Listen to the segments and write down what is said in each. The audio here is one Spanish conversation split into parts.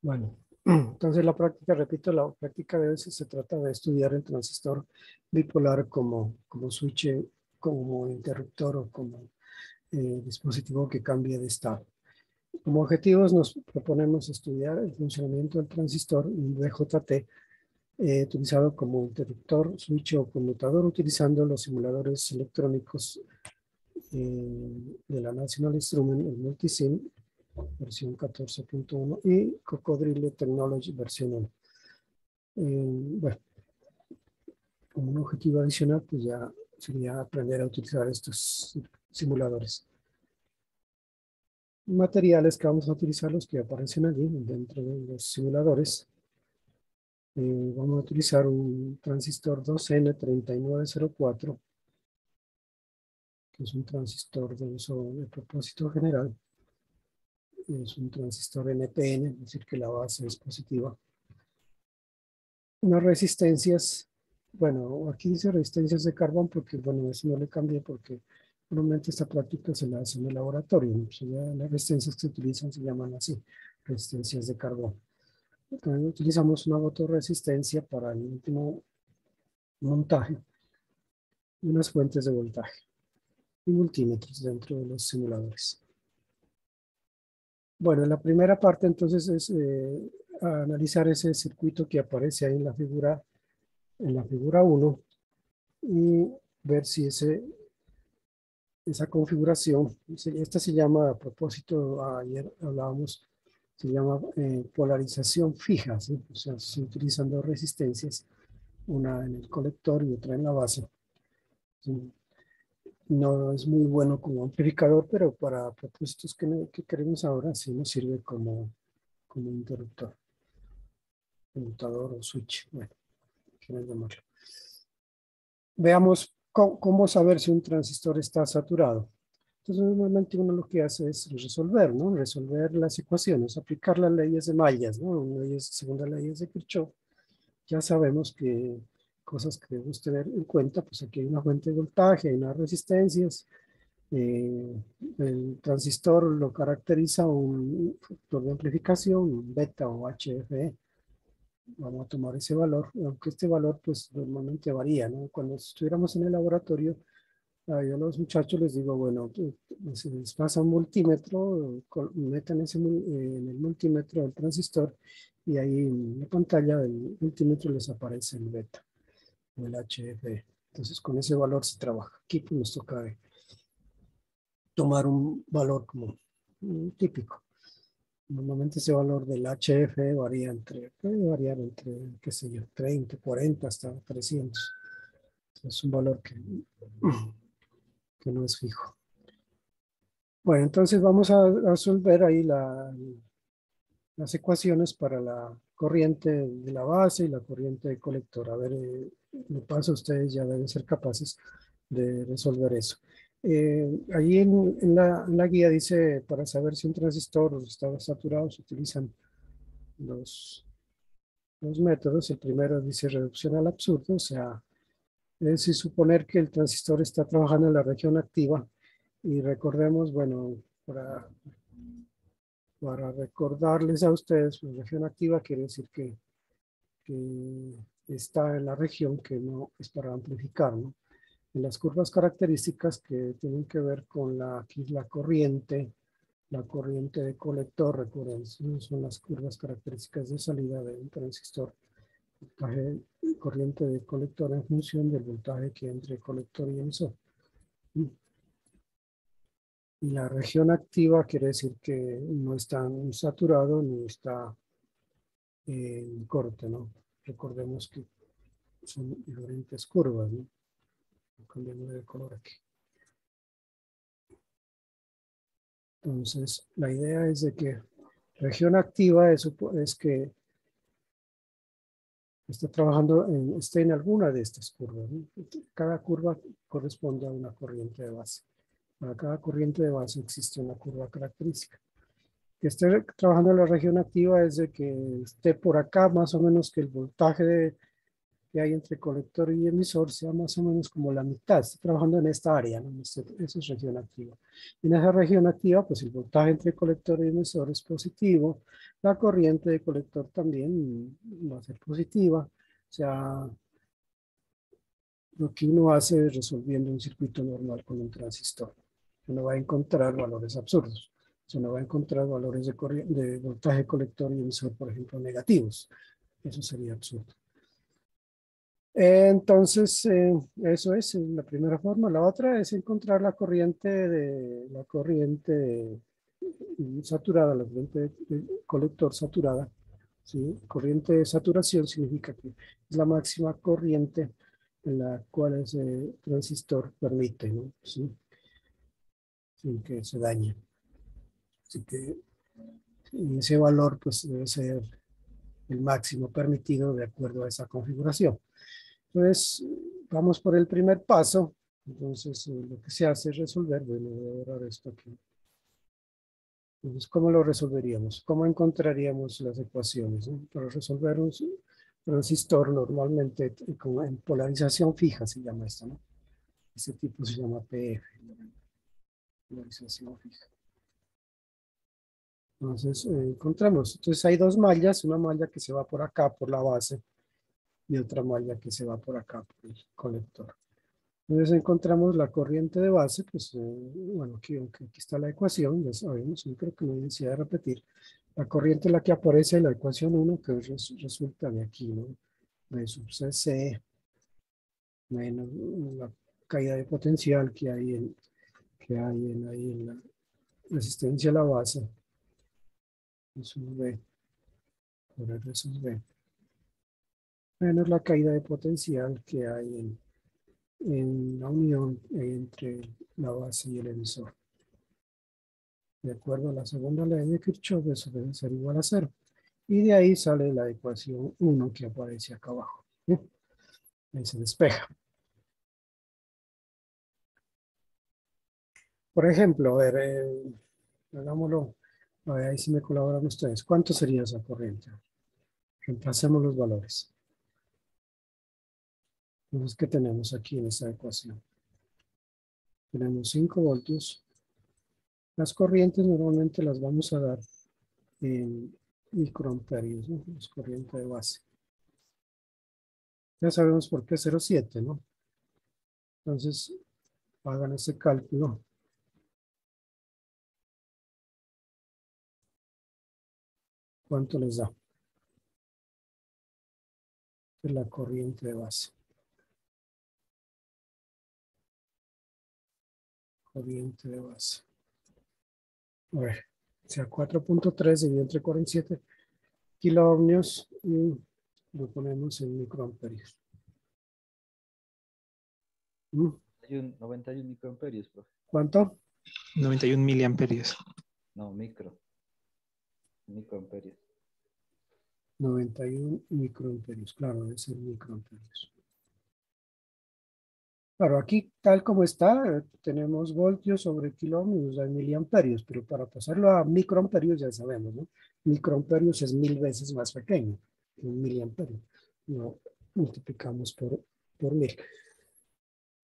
Bueno, entonces la práctica, repito, la práctica de hoy se trata de estudiar el transistor bipolar como switch, como interruptor o como dispositivo que cambia de estado. Como objetivos nos proponemos estudiar el funcionamiento del transistor, un BJT, utilizado como interruptor, switch o conmutador, utilizando los simuladores electrónicos de la National Instrument, el Multisim, versión 14.1 y Cocodrilo Technology versión 1. Bueno, como un objetivo adicional, pues ya sería aprender a utilizar estos simuladores. Materiales que vamos a utilizar, los que aparecen allí dentro de los simuladores. Vamos a utilizar un transistor 2N3904, que es un transistor de uso de propósito general. Es un transistor NPN, es decir, que la base es positiva. Unas resistencias, bueno, aquí dice resistencias de carbón porque, bueno, eso no le cambié porque normalmente esta práctica se la hace en el laboratorio, ¿no? Pues ya las resistencias que se utilizan se llaman así, resistencias de carbón. Entonces utilizamos una fotorresistencia para el último montaje y unas fuentes de voltaje y multímetros dentro de los simuladores. Bueno, la primera parte entonces es analizar ese circuito que aparece ahí en la figura 1 y ver si esa configuración, esta se llama, a propósito, ayer hablábamos, se llama polarización fija, ¿sí? O sea, se utilizan dos resistencias, una en el colector y otra en la base. ¿Sí? No es muy bueno como amplificador, pero para propósitos que queremos ahora sí nos sirve como interruptor, conmutador o switch, bueno, quieren llamarlo. Veamos cómo saber si un transistor está saturado. Entonces, normalmente uno lo que hace es resolver, ¿no? Resolver las ecuaciones, aplicar las leyes de mallas, ¿no? Según las leyes de Kirchhoff. Ya sabemos que cosas que debemos tener en cuenta, pues aquí hay una fuente de voltaje, hay unas resistencias. El transistor lo caracteriza un factor de amplificación, un beta o HFE. Vamos a tomar ese valor, aunque este valor pues normalmente varía, ¿no? Cuando estuviéramos en el laboratorio, yo a los muchachos les digo, bueno, se les pasa un multímetro, metan en el multímetro del transistor y ahí en la pantalla del multímetro les aparece el beta o el HF. Entonces con ese valor se trabaja. Aquí pues nos toca tomar un valor como típico. Normalmente ese valor del HF puede variar entre, qué sé yo, 30, 40 hasta 300. Es un valor que no es fijo. Bueno, entonces vamos a resolver ahí las ecuaciones para la corriente de la base y la corriente de colector. A ver, de paso ustedes ya deben ser capaces de resolver eso. Allí en la guía dice, para saber si un transistor está saturado, se utilizan los métodos. El primero dice reducción al absurdo, o sea, es decir, suponer que el transistor está trabajando en la región activa. Y recordemos, bueno, para recordarles a ustedes, pues, región activa quiere decir que está en la región que no es para amplificar, ¿no? En las curvas características que tienen que ver con aquí la corriente de colector, recuerden, son las curvas características de salida de un transistor. Voltaje, corriente de colector en función del voltaje que entre el colector y emisor. Y la región activa quiere decir que no está saturado ni está en corte, ¿no? Recordemos que son diferentes curvas, ¿no? Cambiando de color aquí. Entonces, la idea es de que región activa es que está trabajando esté en alguna de estas curvas, ¿no? Cada curva corresponde a una corriente de base. Para cada corriente de base existe una curva característica. Que esté trabajando en la región activa es de que esté por acá, más o menos que el voltaje que hay entre colector y emisor sea más o menos como la mitad. Estoy trabajando en esta área, ¿no? Esa es región activa. En esa región activa, pues el voltaje entre colector y emisor es positivo. La corriente de colector también va a ser positiva. O sea, lo que uno hace es resolviendo un circuito normal con un transistor. Uno va a encontrar valores absurdos. Uno va a encontrar valores de voltaje colector y emisor, por ejemplo, negativos. Eso sería absurdo. Entonces, eso es la primera forma. La otra es encontrar la corriente saturada, la corriente de colector saturada. ¿Sí? Corriente de saturación significa que es la máxima corriente en la cual ese transistor permite, ¿no? ¿Sí? Sin que se dañe. Así que ese valor pues debe ser el máximo permitido de acuerdo a esa configuración. Entonces, vamos por el primer paso. Entonces, lo que se hace es resolver, bueno, voy a borrar esto aquí. Entonces, ¿cómo lo resolveríamos? ¿Cómo encontraríamos las ecuaciones? ¿No? Para resolver un transistor normalmente en polarización fija se llama esto, ¿no? Este tipo se llama PF, polarización fija. Entonces, encontramos. Entonces, hay dos mallas, una malla que se va por acá, por la base, y otra malla que se va por acá, por el colector. Entonces encontramos la corriente de base, pues bueno, aquí está la ecuación, ya sabemos, yo creo que no hay necesidad de repetir. La corriente es la que aparece en la ecuación 1, que resulta de aquí, ¿no? B sub CC menos la caída de potencial que hay ahí en la resistencia a la base, sub B, por R sub B, menos la caída de potencial que hay en la unión entre la base y el emisor. De acuerdo a la segunda ley de Kirchhoff, eso debe ser igual a 0. Y de ahí sale la ecuación 1 que aparece acá abajo. Ahí se despeja. Por ejemplo, a ver, hagámoslo. A ver, ahí sí me colaboran ustedes. ¿Cuánto sería esa corriente? Reemplacemos los valores. Entonces, ¿qué tenemos aquí en esta ecuación? Tenemos 5 voltios. Las corrientes normalmente las vamos a dar en microamperios, ¿no? Es corriente de base. Ya sabemos por qué 0,7, ¿no? Entonces, hagan ese cálculo. ¿Cuánto les da? Es la corriente de base. Corriente de base. A ver, o sea, 4.3 dividido entre 47 kiloohmios y lo ponemos en microamperios. 91 microamperios, profe. ¿Cuánto? 91 miliamperios. No, microamperios. 91 microamperios, claro, debe ser microamperios. Claro, aquí tal como está, tenemos voltios sobre kiloohmios, hay miliamperios, pero para pasarlo a microamperios ya sabemos, ¿no? Microamperios es 1000 veces más pequeño que un miliamperio. Lo multiplicamos por 1000.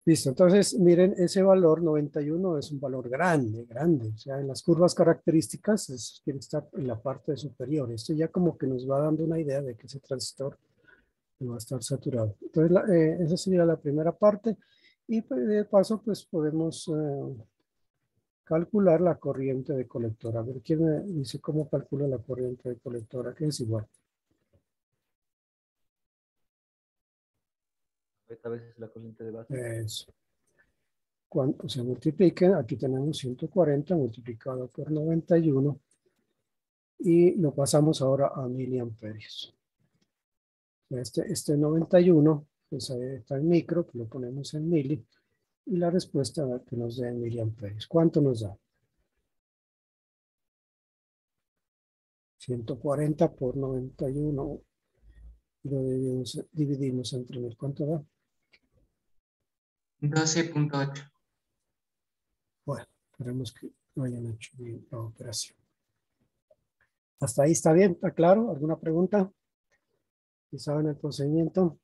Listo, entonces miren, ese valor 91 es un valor grande, grande. O sea, en las curvas características tiene que estar en la parte superior. Esto ya como que nos va dando una idea de que ese transistor va a estar saturado. Entonces, esa sería la primera parte. Y pues, de paso, pues podemos calcular la corriente de colector. A ver, ¿quién me dice cómo calcula la corriente de colectora? Que es igual. A veces la corriente de base. Eso. Cuando se multipliquen, aquí tenemos 140 multiplicado por 91 y lo pasamos ahora a miliamperios. Este 91, pues está en micro, lo ponemos en mili y la respuesta que nos dé en miliamperios. ¿Cuánto nos da? 140 por 91 lo dividimos entre 1000. ¿Cuánto da? 12.8. Bueno, esperemos que no hayan hecho bien la operación. ¿Hasta ahí está bien? ¿Está claro? ¿Alguna pregunta? ¿Y saben el procedimiento?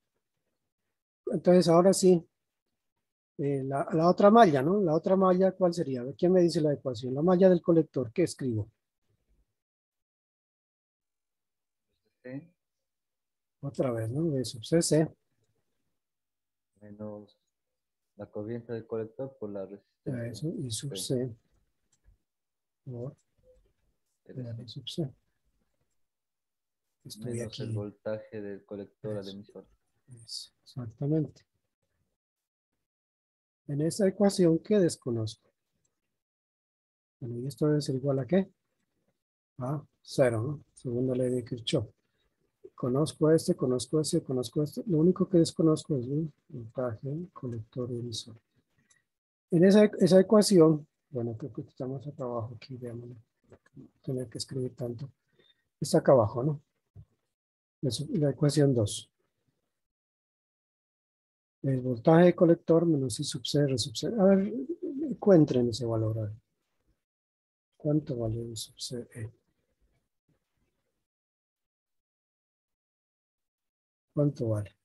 Entonces, ahora sí, la otra malla, ¿no? La otra malla, ¿cuál sería? A ver, ¿quién me dice la ecuación? La malla del colector, ¿qué escribo? C Otra vez, ¿no? B sub CC, menos la corriente del colector por la resistencia eso, y sub P, C por R LC, sub C. Estoy menos el aquí. voltaje del colector al Eso, emisor. eso, exactamente. En esta ecuación, ¿qué desconozco? Bueno, ¿y esto debe ser igual a qué? A 0, ¿no? Segunda ley de Kirchhoff. Conozco este, conozco este, conozco este. Lo único que desconozco es el voltaje, colector y emisor. En esa ecuación, bueno, creo que estamos acá abajo aquí, veámoslo. No tener que escribir tanto. Está acá abajo, ¿no? La ecuación 2. El voltaje de colector menos I sub C, R sub C. A ver, encuentren ese valor. A ver. ¿Cuánto vale I sub C? ¿Cuánto vale?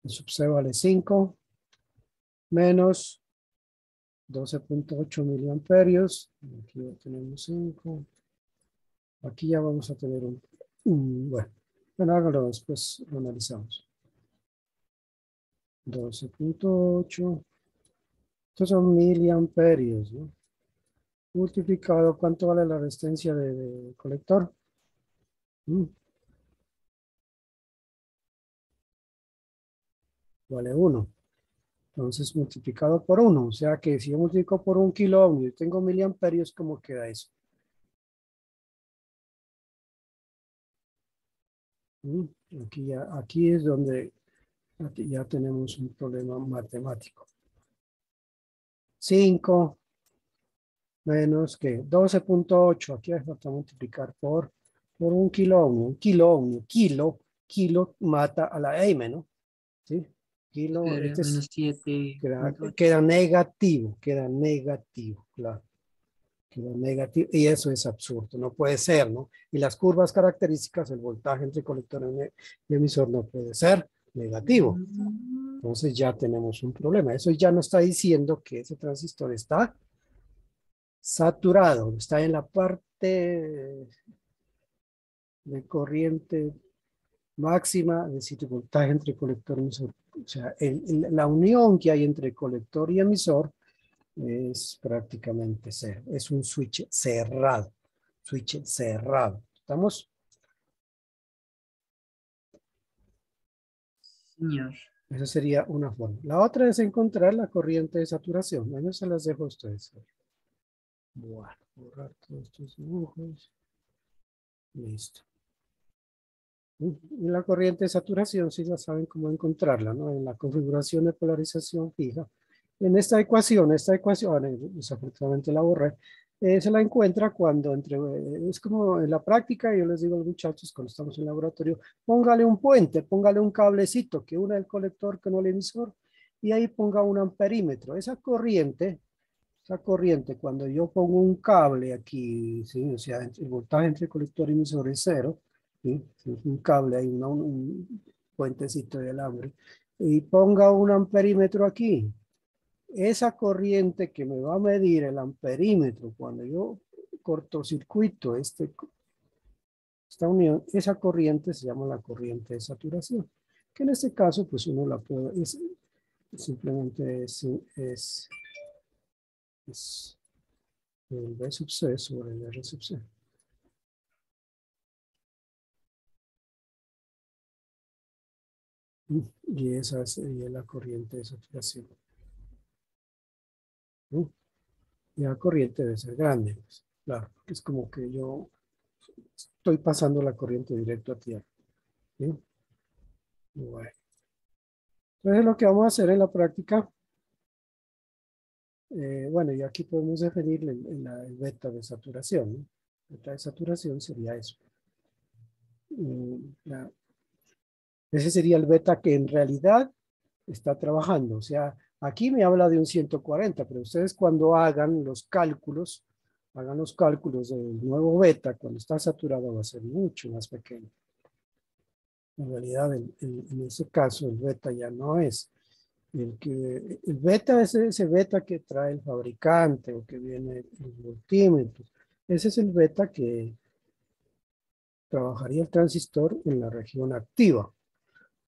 I sub C vale 5 menos 12.8 miliamperios. Aquí ya tenemos 5. Aquí ya vamos a tener bueno, hágalo después, lo analizamos. 12.8. Estos son miliamperios, ¿no? Multiplicado, ¿cuánto vale la resistencia de colector? Vale 1. Entonces multiplicado por 1. O sea que si yo multiplico por 1 kilo ohm y tengo miliamperios, ¿cómo queda eso? Aquí es donde aquí ya tenemos un problema matemático. 5 menos que 12.8. Aquí hace falta multiplicar por 1 kilo ohm. Un kilo ohm. Kilo mata a la M, ¿no? ¿Sí? Kilo, Sería menos 7.8. queda negativo, claro. Queda negativo, y eso es absurdo, no puede ser, ¿no? Y las curvas características, el voltaje entre colector y emisor no puede ser negativo. Entonces ya tenemos un problema. Eso ya nos está diciendo que ese transistor está saturado, está en la parte de corriente máxima, es decir, el voltaje entre colector y emisor. O sea, la unión que hay entre colector y emisor es prácticamente cero. Es un switch cerrado. Switch cerrado. ¿Estamos? Señor. Esa sería una forma. La otra es encontrar la corriente de saturación. Bueno, se las dejo a ustedes. Bueno, borrar todos estos dibujos. Listo. Y la corriente de saturación, sí ya saben cómo encontrarla, ¿no? En la configuración de polarización fija. En esta ecuación, desafortunadamente la borré, se la encuentra cuando es como en la práctica, yo les digo a los muchachos cuando estamos en el laboratorio, póngale un puente, póngale un cablecito que una el colector con el emisor y ahí ponga un amperímetro. Esa corriente, cuando yo pongo un cable aquí, ¿sí? O sea, el voltaje entre colector y emisor es cero, ¿sí? Un cable, hay un puentecito de alambre, y ponga un amperímetro aquí. Esa corriente que me va a medir el amperímetro cuando yo cortocircuito esta unión, esa corriente se llama la corriente de saturación, que en este caso pues uno la puede, simplemente es el B sub C sobre el R sub C. Y esa sería la corriente de saturación. Y la corriente debe ser grande, pues. Claro, es como que yo estoy pasando la corriente directo a tierra. ¿Sí? Bueno. Entonces lo que vamos a hacer en la práctica, bueno, y aquí podemos definir el beta de saturación, ¿no? Beta de saturación sería eso. Ese sería el beta que en realidad está trabajando. O sea, aquí me habla de un 140, pero ustedes cuando hagan los cálculos del nuevo beta, cuando está saturado va a ser mucho más pequeño. En realidad, en ese caso, el beta ya no es. El beta es ese beta que trae el fabricante o que viene el voltímetro. Ese es el beta que trabajaría el transistor en la región activa,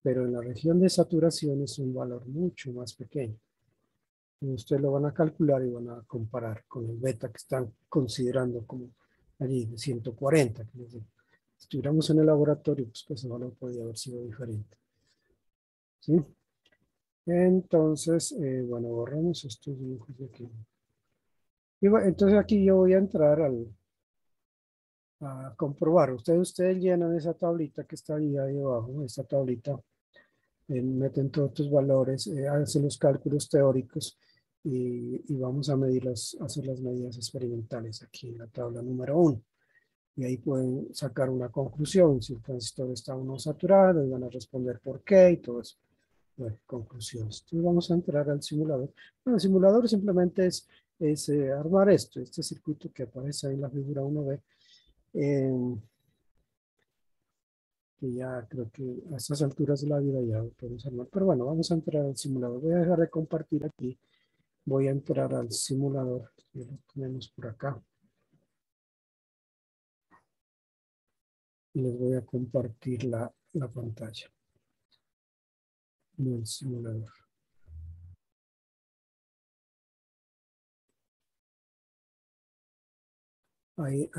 pero en la región de saturación es un valor mucho más pequeño. Y ustedes lo van a calcular y van a comparar con el beta que están considerando como allí de 140. Que les digo. Si estuviéramos en el laboratorio, pues ese valor podría haber sido diferente. ¿Sí? Entonces, bueno, borramos estos dibujos de aquí. Entonces aquí yo voy a entrar a comprobar. Ustedes llenan esa tablita que está ahí abajo, esta tablita, meten todos tus valores, hacen los cálculos teóricos y vamos a hacer las medidas experimentales aquí en la tabla número 1. Y ahí pueden sacar una conclusión, si el transistor está o no saturado, y van a responder por qué y todo eso. Bueno, conclusiones. Entonces vamos a entrar al simulador. Bueno, el simulador simplemente es armar este circuito que aparece ahí en la figura 1B, que ya creo que a estas alturas de la vida ya lo podemos armar. Pero bueno, vamos a entrar al simulador. Voy a dejar de compartir aquí. Voy a entrar al simulador. Ya lo tenemos por acá. Y les voy a compartir la pantalla del simulador. Ahí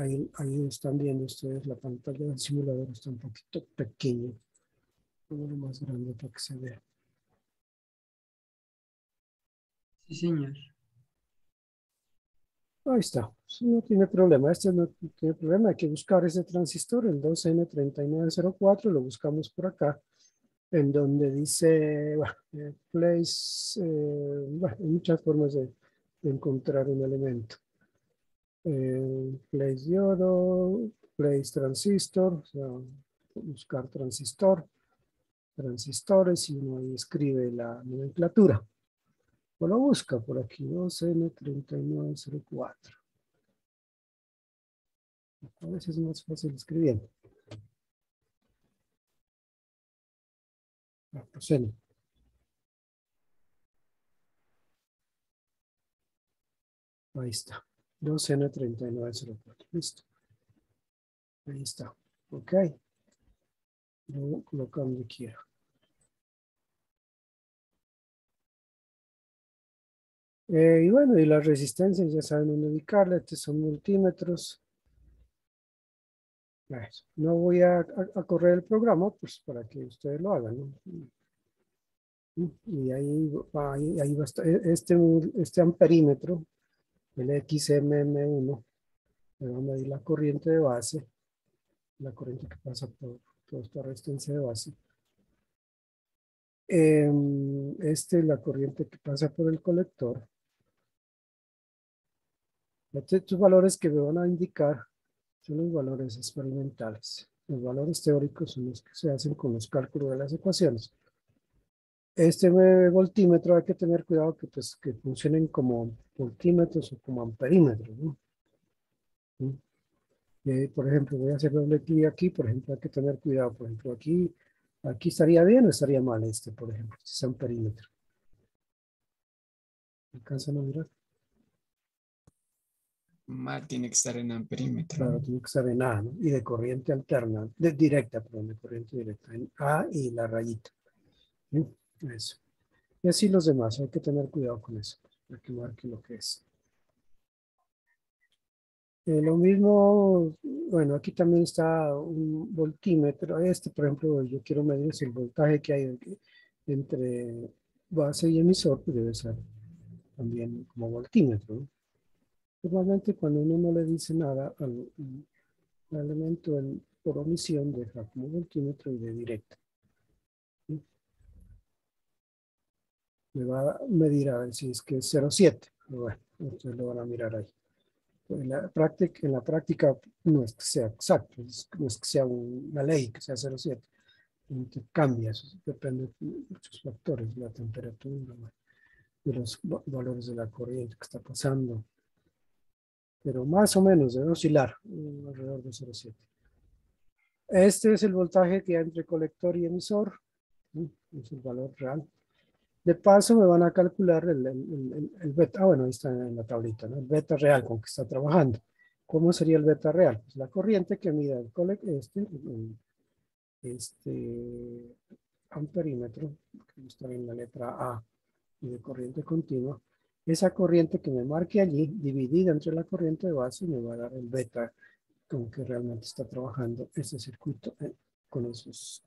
están viendo ustedes la pantalla del simulador. Está un poquito pequeño. Pongo lo más grande para que se vea. Sí, señor. Ahí está. Sí, no tiene problema. Este no tiene problema. Hay que buscar ese transistor, el 2N3904. Lo buscamos por acá. En donde dice, bueno, place, bueno, hay muchas formas de encontrar un elemento. Place diodo, place transistor, o sea, buscar transistores, y uno ahí escribe la nomenclatura. O lo busca por aquí, 2N3904. A veces es más fácil escribiendo. Pues N. Ahí está. 2N3904. Listo. Ahí está. Ok. Lo colocamos aquí. Y bueno, y las resistencias ya saben dónde ubicarla. Estos son multímetros. No voy a correr el programa, pues para que ustedes lo hagan, ¿no? Y ahí va a estar este amperímetro, el XMM1, le va a medir la corriente de base, la corriente que pasa por toda esta resistencia de base. Este es la corriente que pasa por el colector. Estos valores que me van a indicar son los valores experimentales. Los valores teóricos son los que se hacen con los cálculos de las ecuaciones. Este voltímetro hay que tener cuidado que funcionen como voltímetros o como amperímetros, ¿no? Por ejemplo, voy a hacer doble clic aquí, por ejemplo, hay que tener cuidado. Por ejemplo, aquí estaría bien o estaría mal por ejemplo, este es amperímetro. ¿Alcanzan a mirar? Mal tiene que estar en amperímetro. Claro, tiene que estar en A, ¿no? Y de corriente alterna, directa, perdón, de corriente directa, en A y la rayita. ¿Sí? Eso. Y así los demás, hay que tener cuidado con eso, para que marque lo que es. Lo mismo, bueno, aquí también está un voltímetro. Por ejemplo, yo quiero medir si el voltaje que hay entre base y emisor, pues debe ser también como voltímetro, ¿no? Normalmente cuando uno no le dice nada al elemento por omisión, deja como voltímetro y de directa. ¿Sí? Le va a medir a ver si es que es 0,7. Bueno, entonces lo van a mirar ahí. En la práctica no es que sea exacto, no es que sea una ley que sea 0,7. Cambia, eso depende de muchos factores, la temperatura, de los valores de la corriente que está pasando. Pero más o menos debe oscilar alrededor de 0,7. Este es el voltaje que hay entre colector y emisor. Es el valor real. De paso me van a calcular el beta. Ah, bueno, ahí está en la tablita, ¿no? El beta real con que está trabajando. ¿Cómo sería el beta real? Pues la corriente que mida este amperímetro, que está en la letra A, y de corriente continua. Esa corriente que me marque allí, dividida entre la corriente de base, me va a dar el beta con que realmente está trabajando ese circuito con esos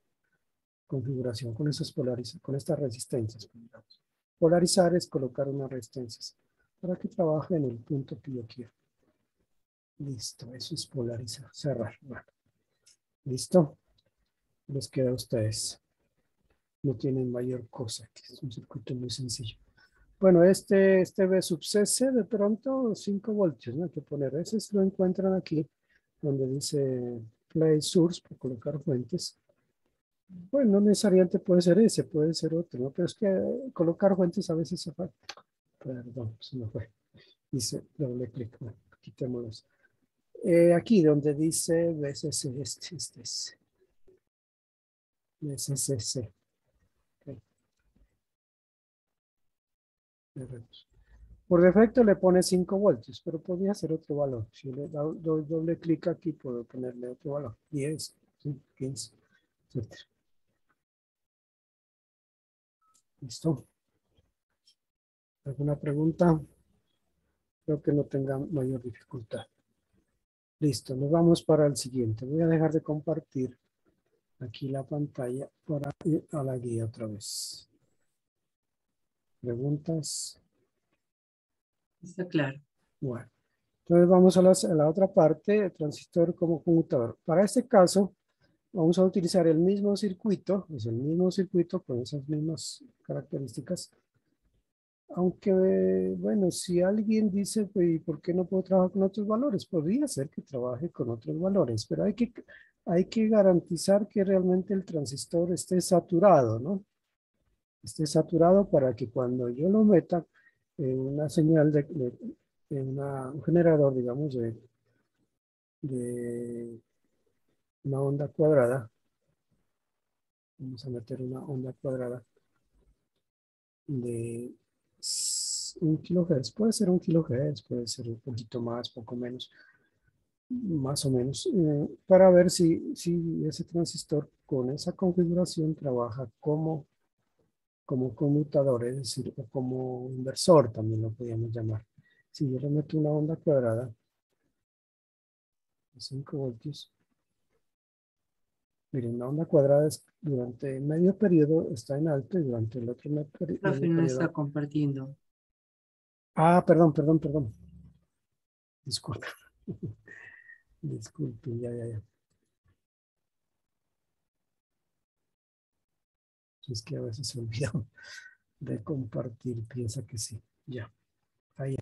configuración, con esas polarizaciones, con estas resistencias. Digamos. Polarizar es colocar unas resistencias para que trabaje en el punto que yo quiero. Listo, eso es polarizar, cerrar. Bueno, listo. Les queda a ustedes. No tienen mayor cosa, que es un circuito muy sencillo. Bueno, este V sub cc de pronto 5 voltios, ¿no? Hay que poner, ese lo encuentran aquí, donde dice play source, para colocar fuentes. Bueno, no necesariamente puede ser ese, puede ser otro, ¿no? Pero es que colocar fuentes a veces se falta. Perdón, se me fue. Dice doble clic. Bueno, quitémoslos. Aquí donde dice VSC, este es. VSCC. Okay. Por defecto le pone 5 voltios, pero podría ser otro valor. Si le doy doble clic aquí, puedo ponerle otro valor. 10, 15, etc. ¿Listo? ¿Alguna pregunta? Creo que no tenga mayor dificultad. Listo, nos vamos para el siguiente. Voy a dejar de compartir aquí la pantalla para ir a la guía otra vez. ¿Preguntas? Está claro. Bueno, entonces vamos a la otra parte, el transistor como conmutador. Para este caso, vamos a utilizar el mismo circuito, es el mismo circuito con esas mismas características. Aunque, bueno, si alguien dice, pues, ¿y por qué no puedo trabajar con otros valores? Podría ser que trabaje con otros valores, pero hay que garantizar que realmente el transistor esté saturado, ¿no? Esté saturado para que cuando yo lo meta en una señal un generador, digamos, de una onda cuadrada, vamos a meter una onda cuadrada de 1 kHz, puede ser 1 kHz, puede ser un poquito más, poco menos, más o menos, para ver si ese transistor con esa configuración trabaja como conmutador, es decir, o como inversor también lo podríamos llamar. Si yo le meto una onda cuadrada de 5 voltios, miren, la onda cuadrada es, durante medio periodo está en alto y durante el otro medio Profe, no está periodo... compartiendo. Ah, perdón. Disculpe. Disculpe, ya. Es que a veces se olvida de compartir, piensa que sí. Ya, ahí,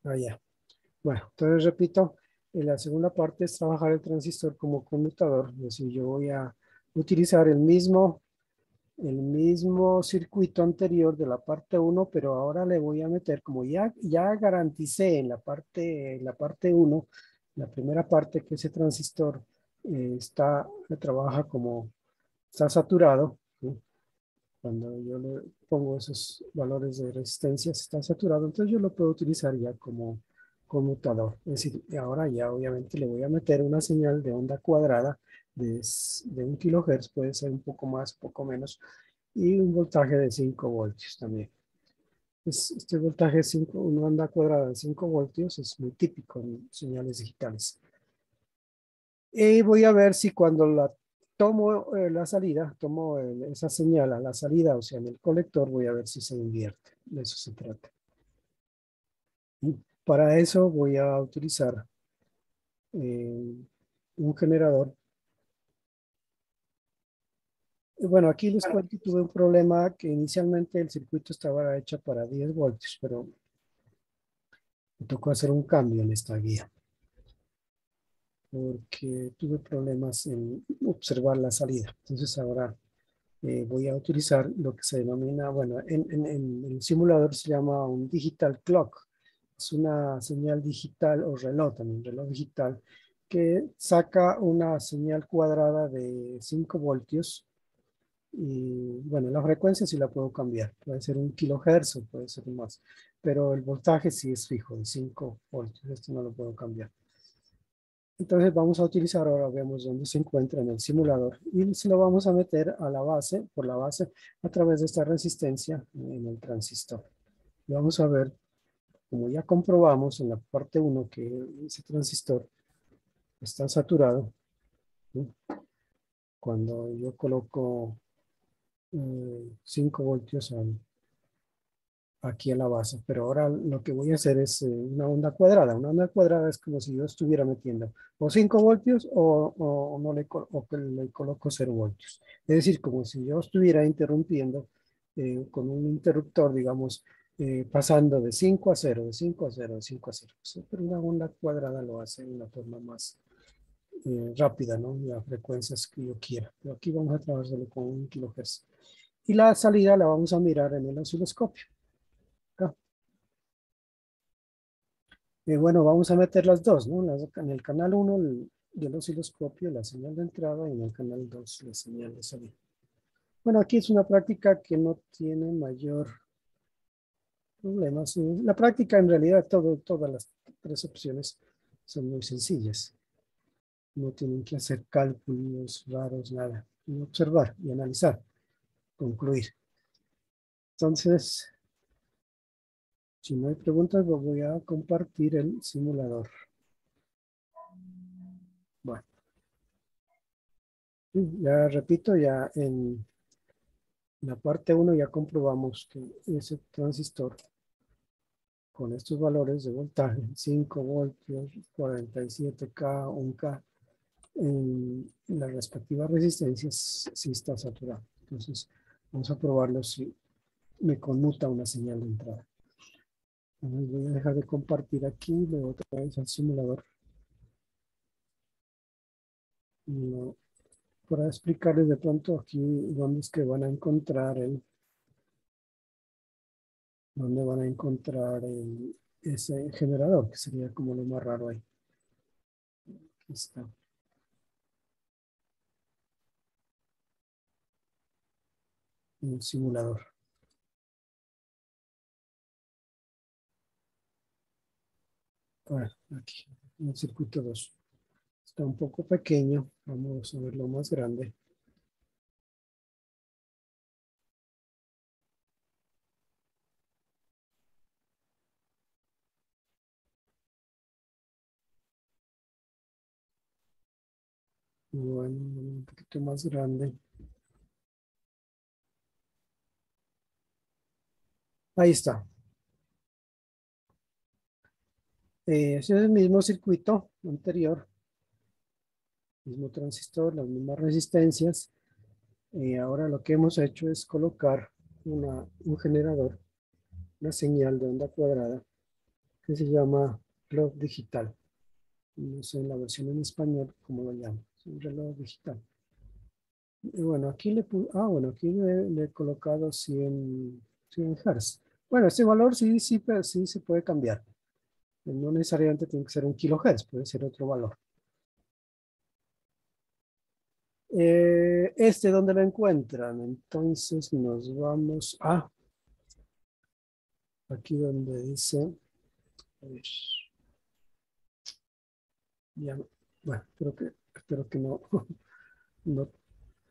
allá. Bueno, entonces repito, la segunda parte es trabajar el transistor como conmutador. Es decir, yo voy a utilizar el mismo circuito anterior de la parte 1, pero ahora le voy a meter, como ya garanticé en la parte 1, la primera parte que ese transistor trabaja como, está saturado, ¿sí? Cuando yo le pongo esos valores de resistencia, si está saturado, entonces yo lo puedo utilizar ya como conmutador. Es decir, ahora ya obviamente le voy a meter una señal de onda cuadrada de 1 kHz, puede ser un poco más, poco menos, y un voltaje de 5 voltios también. Este voltaje de una onda cuadrada de 5 voltios es muy típico en señales digitales. Y voy a ver si cuando tomo la salida, tomo esa señal a la salida, o sea, en el colector, voy a ver si se invierte. De eso se trata. Y para eso voy a utilizar un generador. Y bueno, aquí les cuento que tuve un problema que inicialmente el circuito estaba hecho para 10 voltios, pero me tocó hacer un cambio en esta guía porque tuve problemas en observar la salida. Entonces ahora voy a utilizar lo que se denomina, bueno, en el simulador se llama un digital clock. Es una señal digital o reloj también, reloj digital que saca una señal cuadrada de 5 voltios. Y bueno, la frecuencia sí la puedo cambiar. Puede ser 1 kHz o puede ser más. Pero el voltaje sí es fijo, de 5 voltios. Esto no lo puedo cambiar. Entonces vamos a utilizar, ahora vemos dónde se encuentra en el simulador. Y se lo vamos a meter a la base, por la base, a través de esta resistencia en el transistor. Y vamos a ver, como ya comprobamos en la parte 1 que ese transistor está saturado, ¿sí? Cuando yo coloco 5 voltios aquí a la base, pero ahora lo que voy a hacer es una onda cuadrada. Una onda cuadrada es como si yo estuviera metiendo o 5 voltios o no le, o que le coloco 0 voltios. Es decir, como si yo estuviera interrumpiendo con un interruptor, digamos, pasando de 5 a 0, de 5 a 0, de 5 a 0. Sí, pero una onda cuadrada lo hace de una forma más rápida, ¿no? Las frecuencias que yo quiera. Pero aquí vamos a trabajarlo con 1 kHz. Y la salida la vamos a mirar en el osciloscopio. Acá. Bueno, vamos a meter las dos, ¿no? En el canal 1 del osciloscopio la señal de entrada y en el canal 2 la señal de salida. Bueno, aquí es una práctica que no tiene mayor problema. Sí, la práctica en realidad todas las 3 opciones son muy sencillas. No tienen que hacer cálculos raros, nada. Observar y analizar, concluir. Entonces, si no hay preguntas, voy a compartir el simulador. Bueno, ya repito, ya en la parte 1 ya comprobamos que ese transistor con estos valores de voltaje, 5 voltios, 47K, 1K, en las respectivas resistencias, sí está saturado. Entonces, vamos a probarlo si me conmuta una señal de entrada. Voy a dejar de compartir aquí, luego otra vez al simulador. No, para explicarles de pronto aquí dónde es que van a encontrar ese generador, que sería como lo más raro ahí. Aquí está. El simulador. Bueno, aquí, en el circuito 2. Está un poco pequeño. Vamos a verlo más grande. Bueno, un poquito más grande. Ahí está. Ese es el mismo circuito anterior. Mismo transistor, las mismas resistencias. Ahora lo que hemos hecho es colocar un generador, una señal de onda cuadrada que se llama clock digital. No sé en la versión en español cómo lo llamo. Es un reloj digital. Y bueno, aquí bueno, aquí le he colocado 100 Hz. Bueno, este valor sí se puede cambiar. No necesariamente tiene que ser 1 kHz, puede ser otro valor. ¿Dónde lo encuentran? Entonces nos vamos a aquí donde dice, a ver, ya, bueno, espero que no, no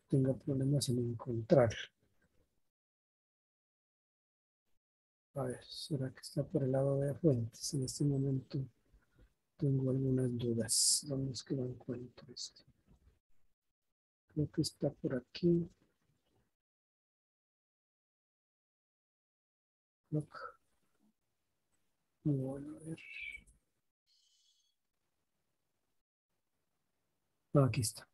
tenga problemas en encontrar. A ver, ¿será que está por el lado de fuentes? En este momento tengo algunas dudas. ¿Dónde es que lo encuentro esto? Creo que está por aquí. Bueno, a ver. Aquí está.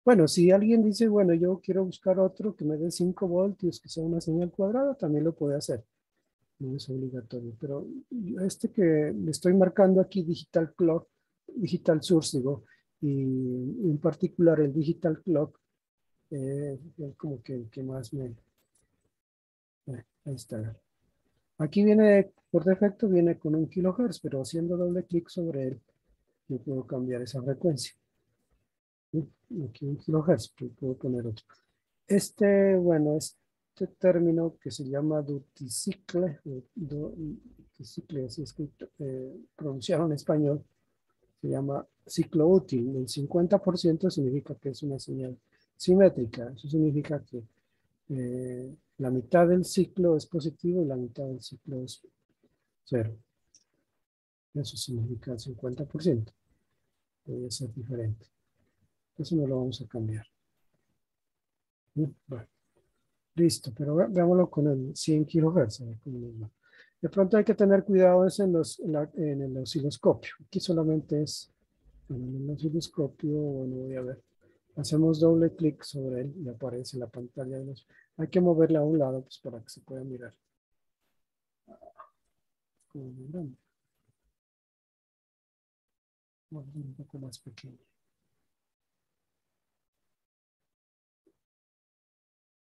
Bueno, si alguien dice, bueno, yo quiero buscar otro que me dé 5 voltios, que sea una señal cuadrada, también lo puede hacer. No es obligatorio, pero este que le estoy marcando aquí, Digital Clock, Digital Source, digo, y en particular el Digital Clock, es como que el que más ahí está. Aquí viene, por defecto, viene con 1 kilohertz, pero haciendo doble clic sobre él, yo puedo cambiar esa frecuencia. ¿Sí? Aquí 1 kilohertz, yo puedo poner otro. Bueno, este término que se llama duticicle, duticicle, así es que pronunciaron en español, se llama ciclo útil. El 50% significa que es una señal simétrica. Eso significa que la mitad del ciclo es positivo y la mitad del ciclo es cero. Eso significa el 50%. Debe ser diferente. Eso no lo vamos a cambiar. Bueno, listo, pero veámoslo con el 100 kilohertz. A ver cómo nos va. De pronto hay que tener cuidado en el osciloscopio. Aquí solamente es en el osciloscopio. Bueno, voy a ver. Hacemos doble clic sobre él y aparece la pantalla. Hay que moverla a un lado pues, para que se pueda mirar. Como muy grande. Bueno, un poco más pequeño.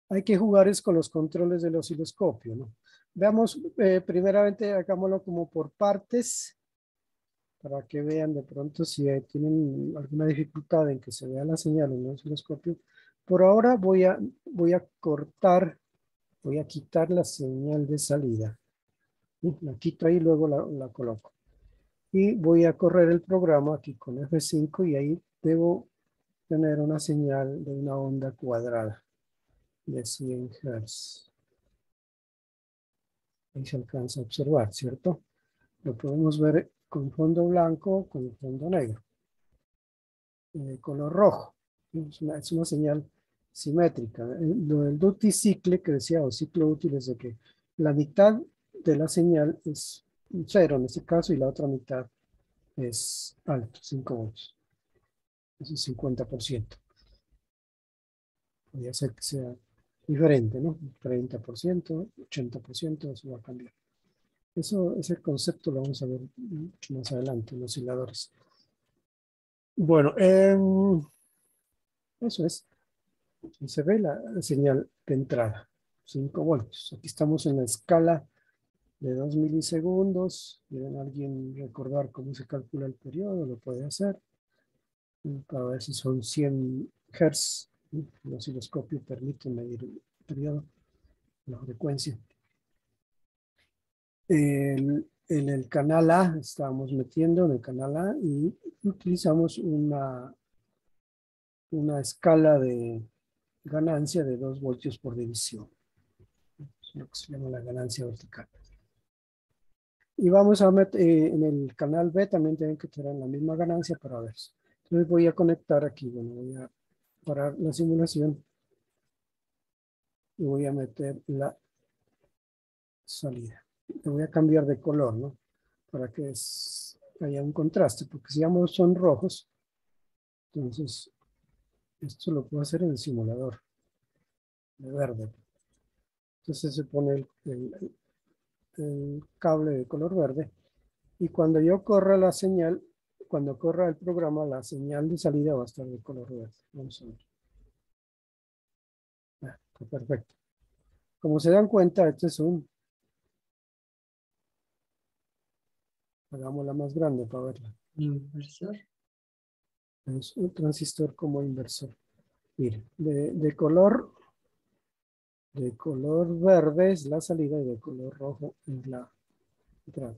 Hay que jugar es con los controles del osciloscopio, ¿no? Veamos, primeramente hagámoslo como por partes, para que vean de pronto si tienen alguna dificultad en que se vea la señal en el osciloscopio. Por ahora voy a cortar, voy a quitar la señal de salida. La quito ahí y luego la coloco. Y voy a correr el programa aquí con F5 y ahí debo tener una señal de una onda cuadrada de 100 Hz. Ahí se alcanza a observar, ¿cierto? Lo podemos ver con fondo blanco, con fondo negro, color rojo. Es una señal simétrica. Lo del duty cycle que decía, o ciclo útil, es de que la mitad de la señal es cero en este caso y la otra mitad es alto, 5 volts. Eso es 50%. Podría ser que sea diferente, ¿no? 30%, 80%, eso va a cambiar. Ese concepto lo vamos a ver mucho más adelante en los osciladores. Bueno, eso es. Se ve la señal de entrada, 5 voltios. Aquí estamos en la escala de 2 milisegundos. ¿Quieren alguien recordar cómo se calcula el periodo? Lo puede hacer. Para ver si son 100 Hz. El osciloscopio permite medir el periodo, la frecuencia. En el canal A, estamos metiendo en el canal A y utilizamos una escala de ganancia de 2 voltios por división. Es lo que se llama la ganancia vertical. Y vamos a meter en el canal B también tienen que tener la misma ganancia para ver. Entonces voy a conectar aquí, bueno, voy a parar la simulación y voy a meter la salida. Le voy a cambiar de color, ¿no? Para que haya un contraste, porque si ambos son rojos, entonces esto lo puedo hacer en el simulador de verde. Entonces se pone el cable de color verde y cuando yo corra la señal, cuando corra el programa, la señal de salida va a estar de color verde. Vamos a ver. Está perfecto. Como se dan cuenta, este es hagámosla más grande para verla. Inversor. Es un transistor como inversor. Mire, de color verde es la salida y de color rojo es la entrada.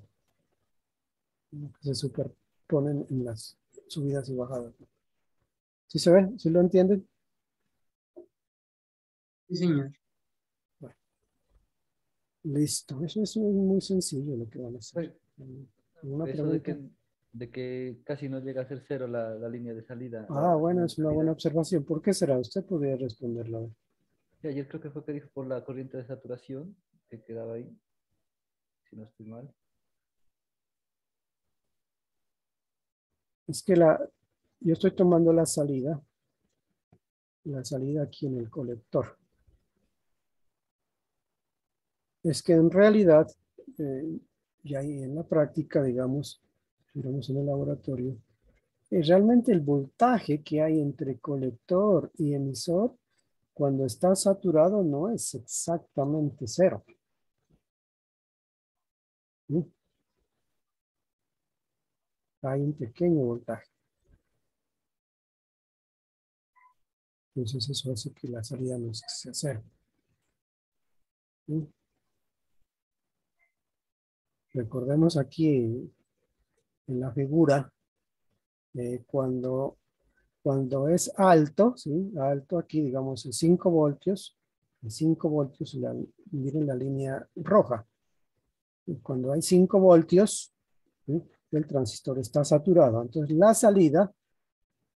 Que se superponen en las subidas y bajadas. ¿Sí se ve? ¿Sí lo entienden? Sí, señor. Bueno, listo. Eso es muy sencillo lo que van a hacer. ¿Una Eso pregunta? de que casi no llega a ser cero la línea de salida. Bueno, señal de es una buena salida. observación. ¿Por qué será? Usted podría responderlo. Sí, ayer creo que fue que dijo por la corriente de saturación que quedaba ahí, si no estoy mal. Es que yo estoy tomando la salida aquí en el colector. Es que en realidad, ya ahí en la práctica, digamos, en el laboratorio, realmente el voltaje que hay entre colector y emisor, cuando está saturado, no es exactamente cero. ¿sí? Hay un pequeño voltaje. Entonces eso hace que la salida no sea cero. ¿Sí? Recordemos aquí en la figura, cuando es alto, ¿sí? Alto aquí, digamos, en 5 voltios, miren la línea roja. Y cuando hay 5 voltios, ¿sí? El transistor está saturado. Entonces la salida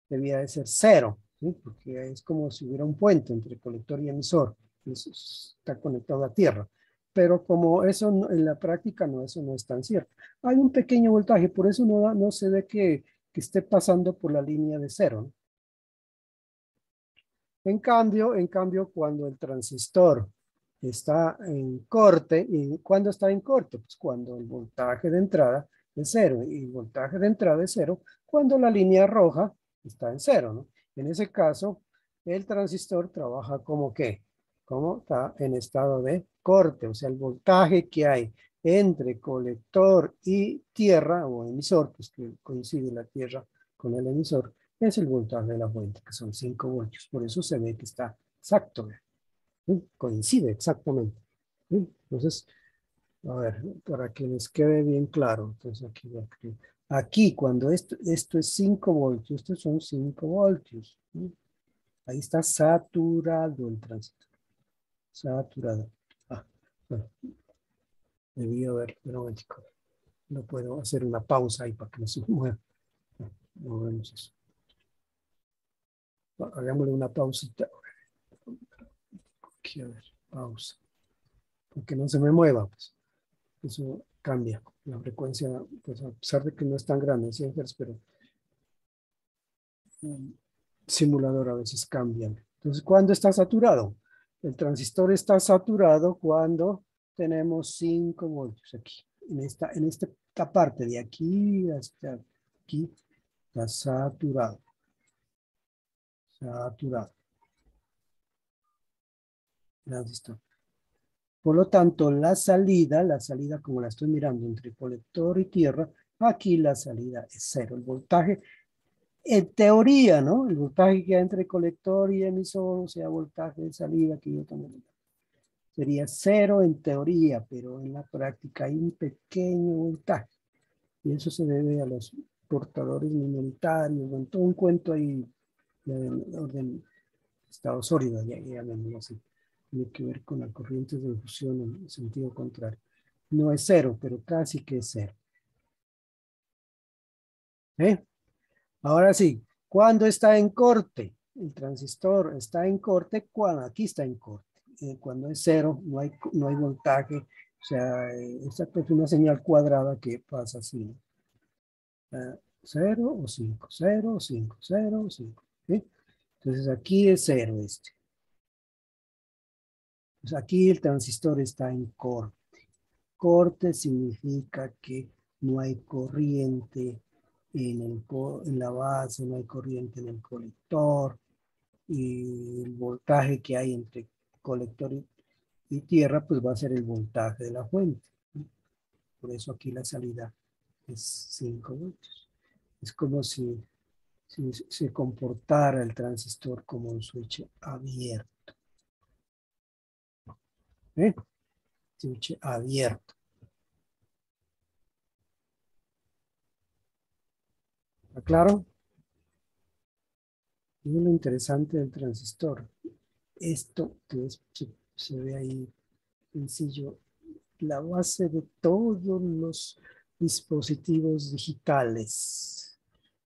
debía de ser cero, ¿sí? Porque es como si hubiera un puente entre colector y emisor. Eso está conectado a tierra. Pero como eso en la práctica eso no es tan cierto. Hay un pequeño voltaje, por eso no se ve que esté pasando por la línea de cero, ¿no? En cambio, cuando el transistor está en corte, ¿y cuándo está en corte? Pues cuando el voltaje de entrada es cero, y el voltaje de entrada es cero cuando la línea roja está en cero, ¿no? En ese caso, el transistor trabaja como ¿qué? Como está en estado de corte, o sea, el voltaje que hay entre colector y tierra o emisor, pues que coincide la tierra con el emisor, es el voltaje de la fuente, que son 5 voltios. Por eso se ve que está exacto, ¿sí? Coincide exactamente, ¿sí? Entonces, a ver, para que les quede bien claro, entonces aquí voy a escribir. Aquí, cuando esto es 5 voltios, estos son 5 voltios, ¿sí? Ahí está saturado el transistor, saturado. Ah, bueno, debí haber, pero no puedo hacer una pausa ahí para que no se mueva. No vemos eso. Hagámosle una pausita. Aquí, a ver, pausa. Porque no se me mueva, pues. Eso cambia. La frecuencia, pues a pesar de que no es tan grande, 100 Hz, pero el simulador a veces cambia. Entonces, ¿cuándo está saturado? El transistor está saturado cuando tenemos 5 voltios aquí. En esta parte de aquí hasta aquí está saturado. Saturado. Transistor. Por lo tanto, la salida como la estoy mirando entre colector y tierra, aquí la salida es cero. El voltaje, en teoría, ¿no? El voltaje que hay entre colector y emisor, o sea, voltaje de salida, que yo también sería cero en teoría, pero en la práctica hay un pequeño voltaje. Y eso se debe a los portadores minoritarios, bueno, todo un cuento ahí de orden estado sólido, ya llamémoslo así. Tiene que ver con la corriente de difusión en sentido contrario. No es cero, pero casi que es cero. ¿Eh? Ahora sí, ¿cuándo está en corte? El transistor está en corte cuando aquí está en corte. Cuando es cero, no hay voltaje. O sea, esta es una señal cuadrada que pasa así, ¿no? 0 o 5, 0, 5, 0, 5. ¿Sí? Entonces aquí es cero este. Pues aquí el transistor está en corte. Corte significa que no hay corriente en la base, no hay corriente en el colector, y el voltaje que hay entre colector y tierra, pues va a ser el voltaje de la fuente, ¿no? Por eso aquí la salida es 5 voltios. Es como si se comportara el transistor como un switch abierto. ¿Eh? Switch abierto. ¿Está claro? Y lo interesante del transistor. Esto que se ve ahí sencillo, la base de todos los dispositivos digitales,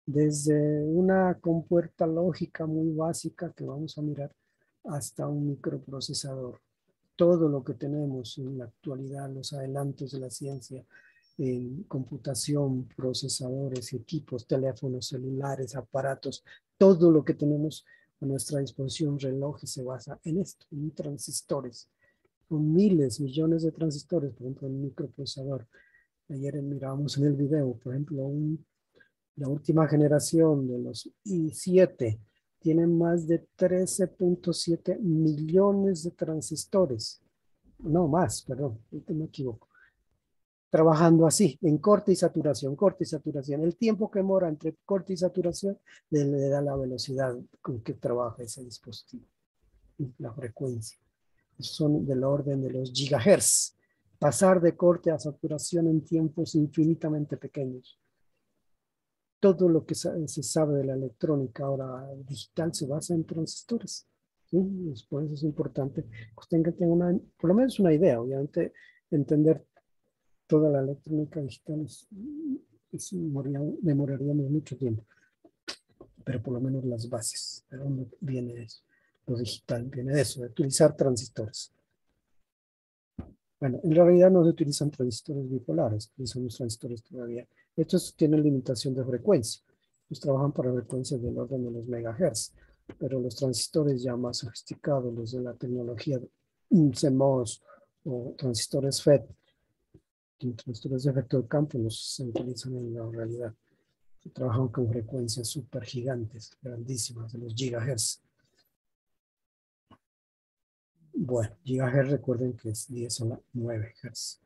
desde una compuerta lógica muy básica que vamos a mirar hasta un microprocesador. Todo lo que tenemos en la actualidad, los adelantos de la ciencia en computación, procesadores, equipos, teléfonos celulares, aparatos, todo lo que tenemos a nuestra disposición, relojes, se basa en esto, en transistores. Con miles, millones de transistores, por ejemplo, en un microprocesador. Ayer mirábamos en el video, por ejemplo, la última generación de los i7 tiene más de 13.7 millones de transistores. No más, perdón, me equivoco. trabajando así, en corte y saturación, corte y saturación. El tiempo que mora entre corte y saturación le da la velocidad con que trabaja ese dispositivo, la frecuencia. Son del orden de los gigahertz. Pasar de corte a saturación en tiempos infinitamente pequeños. Todo lo que se sabe de la electrónica ahora digital se basa en transistores. ¿Sí? Por eso es importante que usted tenga una, por lo menos una idea. Obviamente, entender toda la electrónica digital demoraríamos mucho tiempo, pero por lo menos las bases. ¿De dónde viene eso? Lo digital viene de eso, de utilizar transistores. Bueno, en realidad no se utilizan transistores bipolares, utilizamos transistores todavía. Estos tienen limitación de frecuencia. Ellos trabajan para frecuencias del orden de los megahertz, pero los transistores ya más sofisticados, los de la tecnología CMOS o transistores FET, transistores de efecto de campo, los se utilizan en la realidad. Trabajan con frecuencias súper gigantes, grandísimas, de los gigahertz. Bueno, gigahertz recuerden que es 10 a la 9 hertz.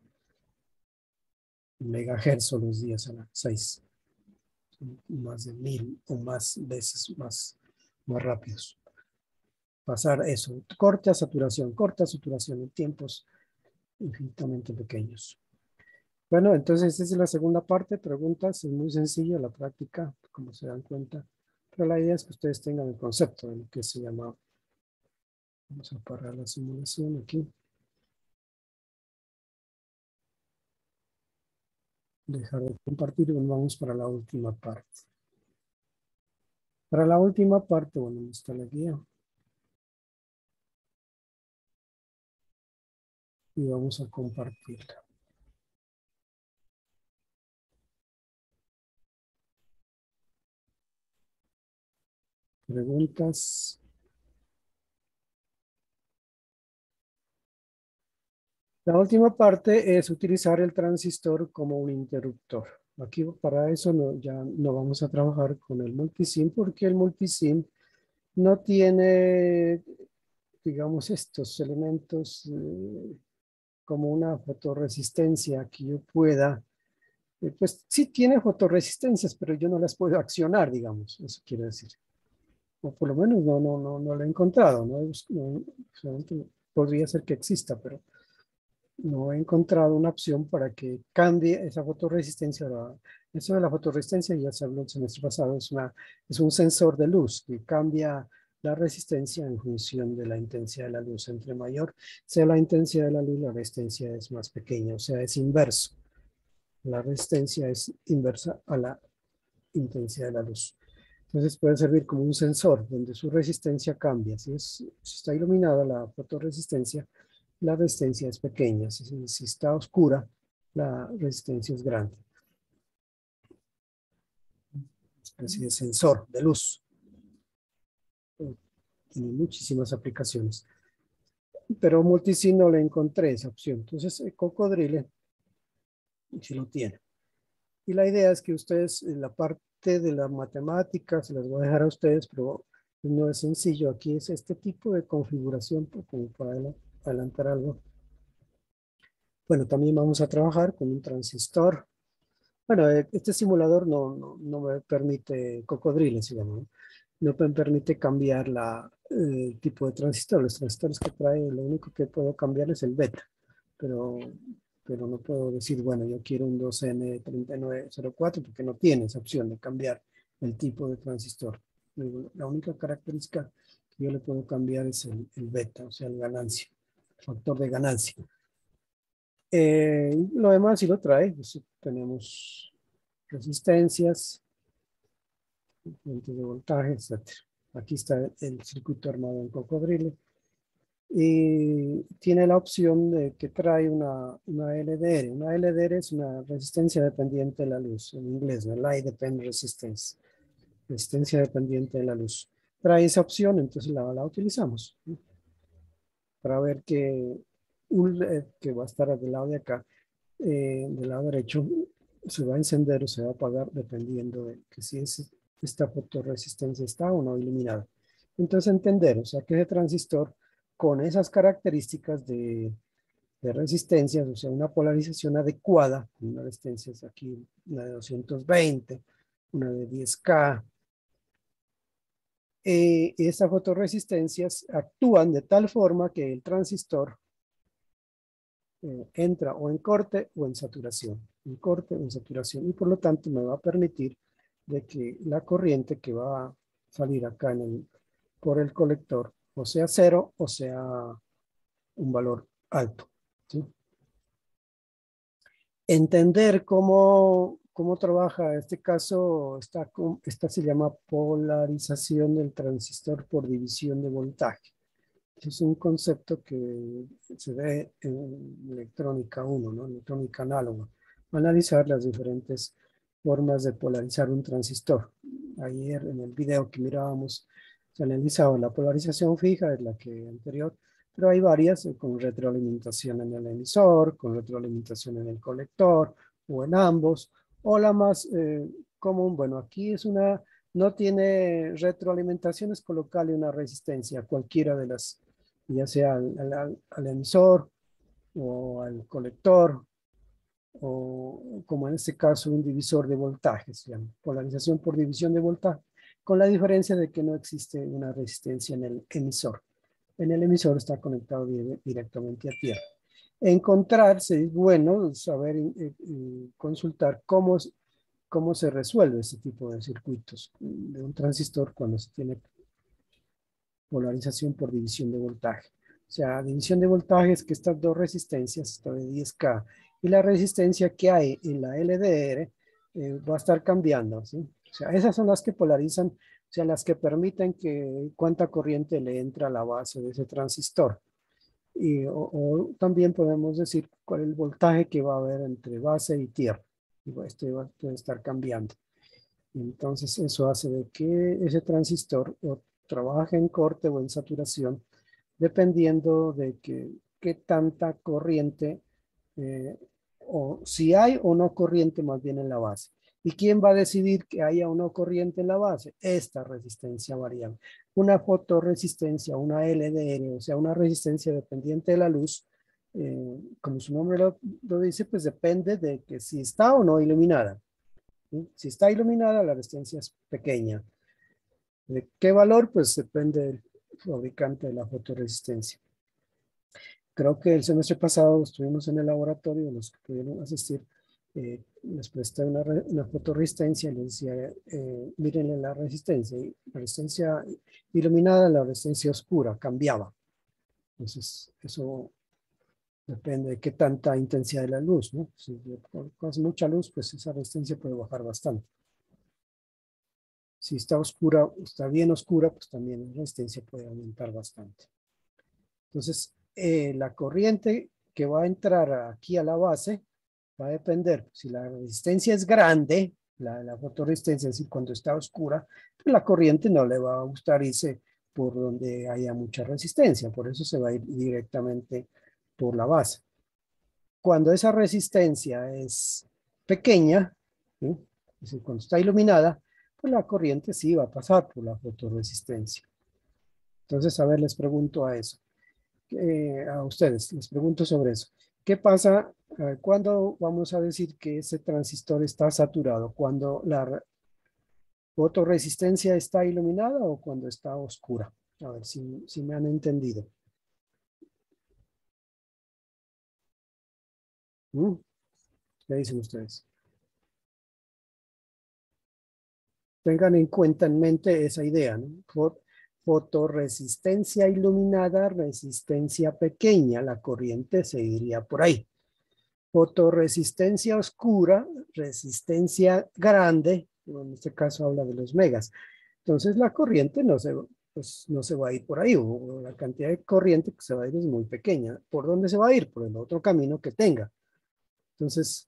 Megahertz son los 10 a la 6. Son más de 1000 o más veces más rápidos. Pasar eso, corta saturación en tiempos infinitamente pequeños. Bueno, entonces esa es la segunda parte, preguntas, es muy sencilla la práctica, como se dan cuenta, pero la idea es que ustedes tengan el concepto de lo que se llama. Vamos a parar la simulación aquí. Dejar de compartir y vamos para la última parte. Para la última parte, bueno, está la guía. Y vamos a compartirla. Preguntas. La última parte es utilizar el transistor como un interruptor. Aquí para eso ya no vamos a trabajar con el multisim porque el multisim no tiene, digamos, estos elementos como una fotorresistencia que yo pueda, pues sí tiene fotorresistencias, pero yo no las puedo accionar, digamos, eso quiere decir. O por lo menos no lo he encontrado, podría ser que exista, pero no he encontrado una opción para que cambie esa fotorresistencia. Eso de la fotorresistencia ya se habló el semestre pasado, es un sensor de luz que cambia la resistencia en función de la intensidad de la luz. Entre mayor sea la intensidad de la luz, la resistencia es más pequeña, o sea, es inverso. La resistencia es inversa a la intensidad de la luz. Entonces puede servir como un sensor donde su resistencia cambia. Si está iluminada la fotorresistencia, la resistencia es pequeña. Si está oscura, la resistencia es grande. Una especie de sensor de luz. Tiene muchísimas aplicaciones. Pero multisim no le encontré esa opción. Entonces, Cocodrile sí lo tiene. Y la idea es que ustedes, en la parte de la matemática, se las voy a dejar a ustedes, pero no es sencillo. Aquí es este tipo de configuración, como para adelantar algo. Bueno, también vamos a trabajar con un transistor. Bueno, este simulador no me permite, Cocodrile se llama, no me permite cambiar el tipo de transistor. Los transistores que trae, lo único que puedo cambiar es el beta, pero no puedo decir, bueno, yo quiero un 2N3904 porque no tiene esa opción de cambiar el tipo de transistor. La única característica que yo le puedo cambiar es el beta, o sea, el ganancia, el factor de ganancia. Lo demás sí lo trae, pues, tenemos resistencias, fuentes de voltaje, etc. Aquí está el circuito armado en Cocodrile. Y tiene la opción de que trae una LDR. Una LDR es una resistencia dependiente de la luz, en inglés, ¿no? Light Dependent Resistance, resistencia dependiente de la luz. Trae esa opción, entonces la utilizamos, ¿no? Para ver que un LED que va a estar del lado de acá, del lado derecho, se va a encender o se va a apagar dependiendo de que si esta fotorresistencia está o no iluminada. Entonces entender, o sea, que ese transistor con esas características de de resistencias, o sea, una polarización adecuada, una resistencia es aquí, una de 220, una de 10K. Estas fotorresistencias actúan de tal forma que el transistor entra o en corte o en saturación, y por lo tanto me va a permitir de que la corriente que va a salir acá por el colector o sea cero o sea un valor alto, ¿sí? Entender cómo trabaja este caso, esta se llama polarización del transistor por división de voltaje. Es un concepto que se ve en electrónica 1, ¿no? Electrónica análoga. Analizar las diferentes formas de polarizar un transistor. Ayer en el video que mirábamos se analizaba la polarización fija, es la que anterior, pero hay varias con retroalimentación en el emisor, con retroalimentación en el colector o en ambos, o la más común, bueno, aquí es no tiene retroalimentación, es colocarle una resistencia a cualquiera de las, ya sea al emisor o al colector, o como en este caso un divisor de voltaje, se llama polarización por división de voltaje, con la diferencia de que no existe una resistencia en el emisor. En el emisor está conectado directamente a tierra. Encontrarse es bueno saber consultar cómo se resuelve este tipo de circuitos de un transistor cuando se tiene polarización por división de voltaje. O sea, división de voltaje es que estas dos resistencias, esta de 10K y la resistencia que hay en la LDR va a estar cambiando, ¿sí? O sea, esas son las que polarizan, o sea, las que permiten que cuánta corriente le entra a la base de ese transistor. O también podemos decir cuál es el voltaje que va a haber entre base y tierra. Este puede estar cambiando. Entonces eso hace de que ese transistor trabaje en corte o en saturación, dependiendo de qué tanta corriente, o si hay o no corriente más bien en la base. ¿Y quién va a decidir que haya o no corriente en la base? Esta resistencia variable. Una fotorresistencia, una LDR, o sea, una resistencia dependiente de la luz, como su nombre lo dice, pues depende de que si está o no iluminada. ¿Sí? Si está iluminada, la resistencia es pequeña. ¿De qué valor? Pues depende del fabricante de la fotorresistencia. Creo que el semestre pasado estuvimos en el laboratorio, los que pudieron asistir, les presté una fotorresistencia y les decía, mírenle la resistencia iluminada, la resistencia oscura, cambiaba. Entonces, eso depende de qué tanta intensidad de la luz, ¿no? Si con mucha luz, pues esa resistencia puede bajar bastante. Si está oscura, está bien oscura, pues también la resistencia puede aumentar bastante. Entonces, la corriente que va a entrar aquí a la base va a depender. Si la resistencia es grande, la fotorresistencia, es decir, cuando está oscura, pues la corriente no le va a gustar irse por donde haya mucha resistencia. Por eso se va a ir directamente por la base. Cuando esa resistencia es pequeña, ¿sí? Es decir, cuando está iluminada, pues la corriente sí va a pasar por la fotorresistencia. Entonces, a ver, les pregunto a eso. A ustedes, les pregunto sobre eso. ¿Qué pasa cuando vamos a decir que ese transistor está saturado? ¿Cuando la fotorresistencia está iluminada o cuando está oscura? A ver si me han entendido. ¿Qué dicen ustedes? Tengan en cuenta en mente esa idea, ¿no? Fotorresistencia iluminada, resistencia pequeña, la corriente se iría por ahí. Fotorresistencia oscura, resistencia grande, en este caso habla de los megas. Entonces la corriente no se va a ir por ahí, o la cantidad de corriente que se va a ir es muy pequeña. ¿Por dónde se va a ir? Por el otro camino que tenga. Entonces,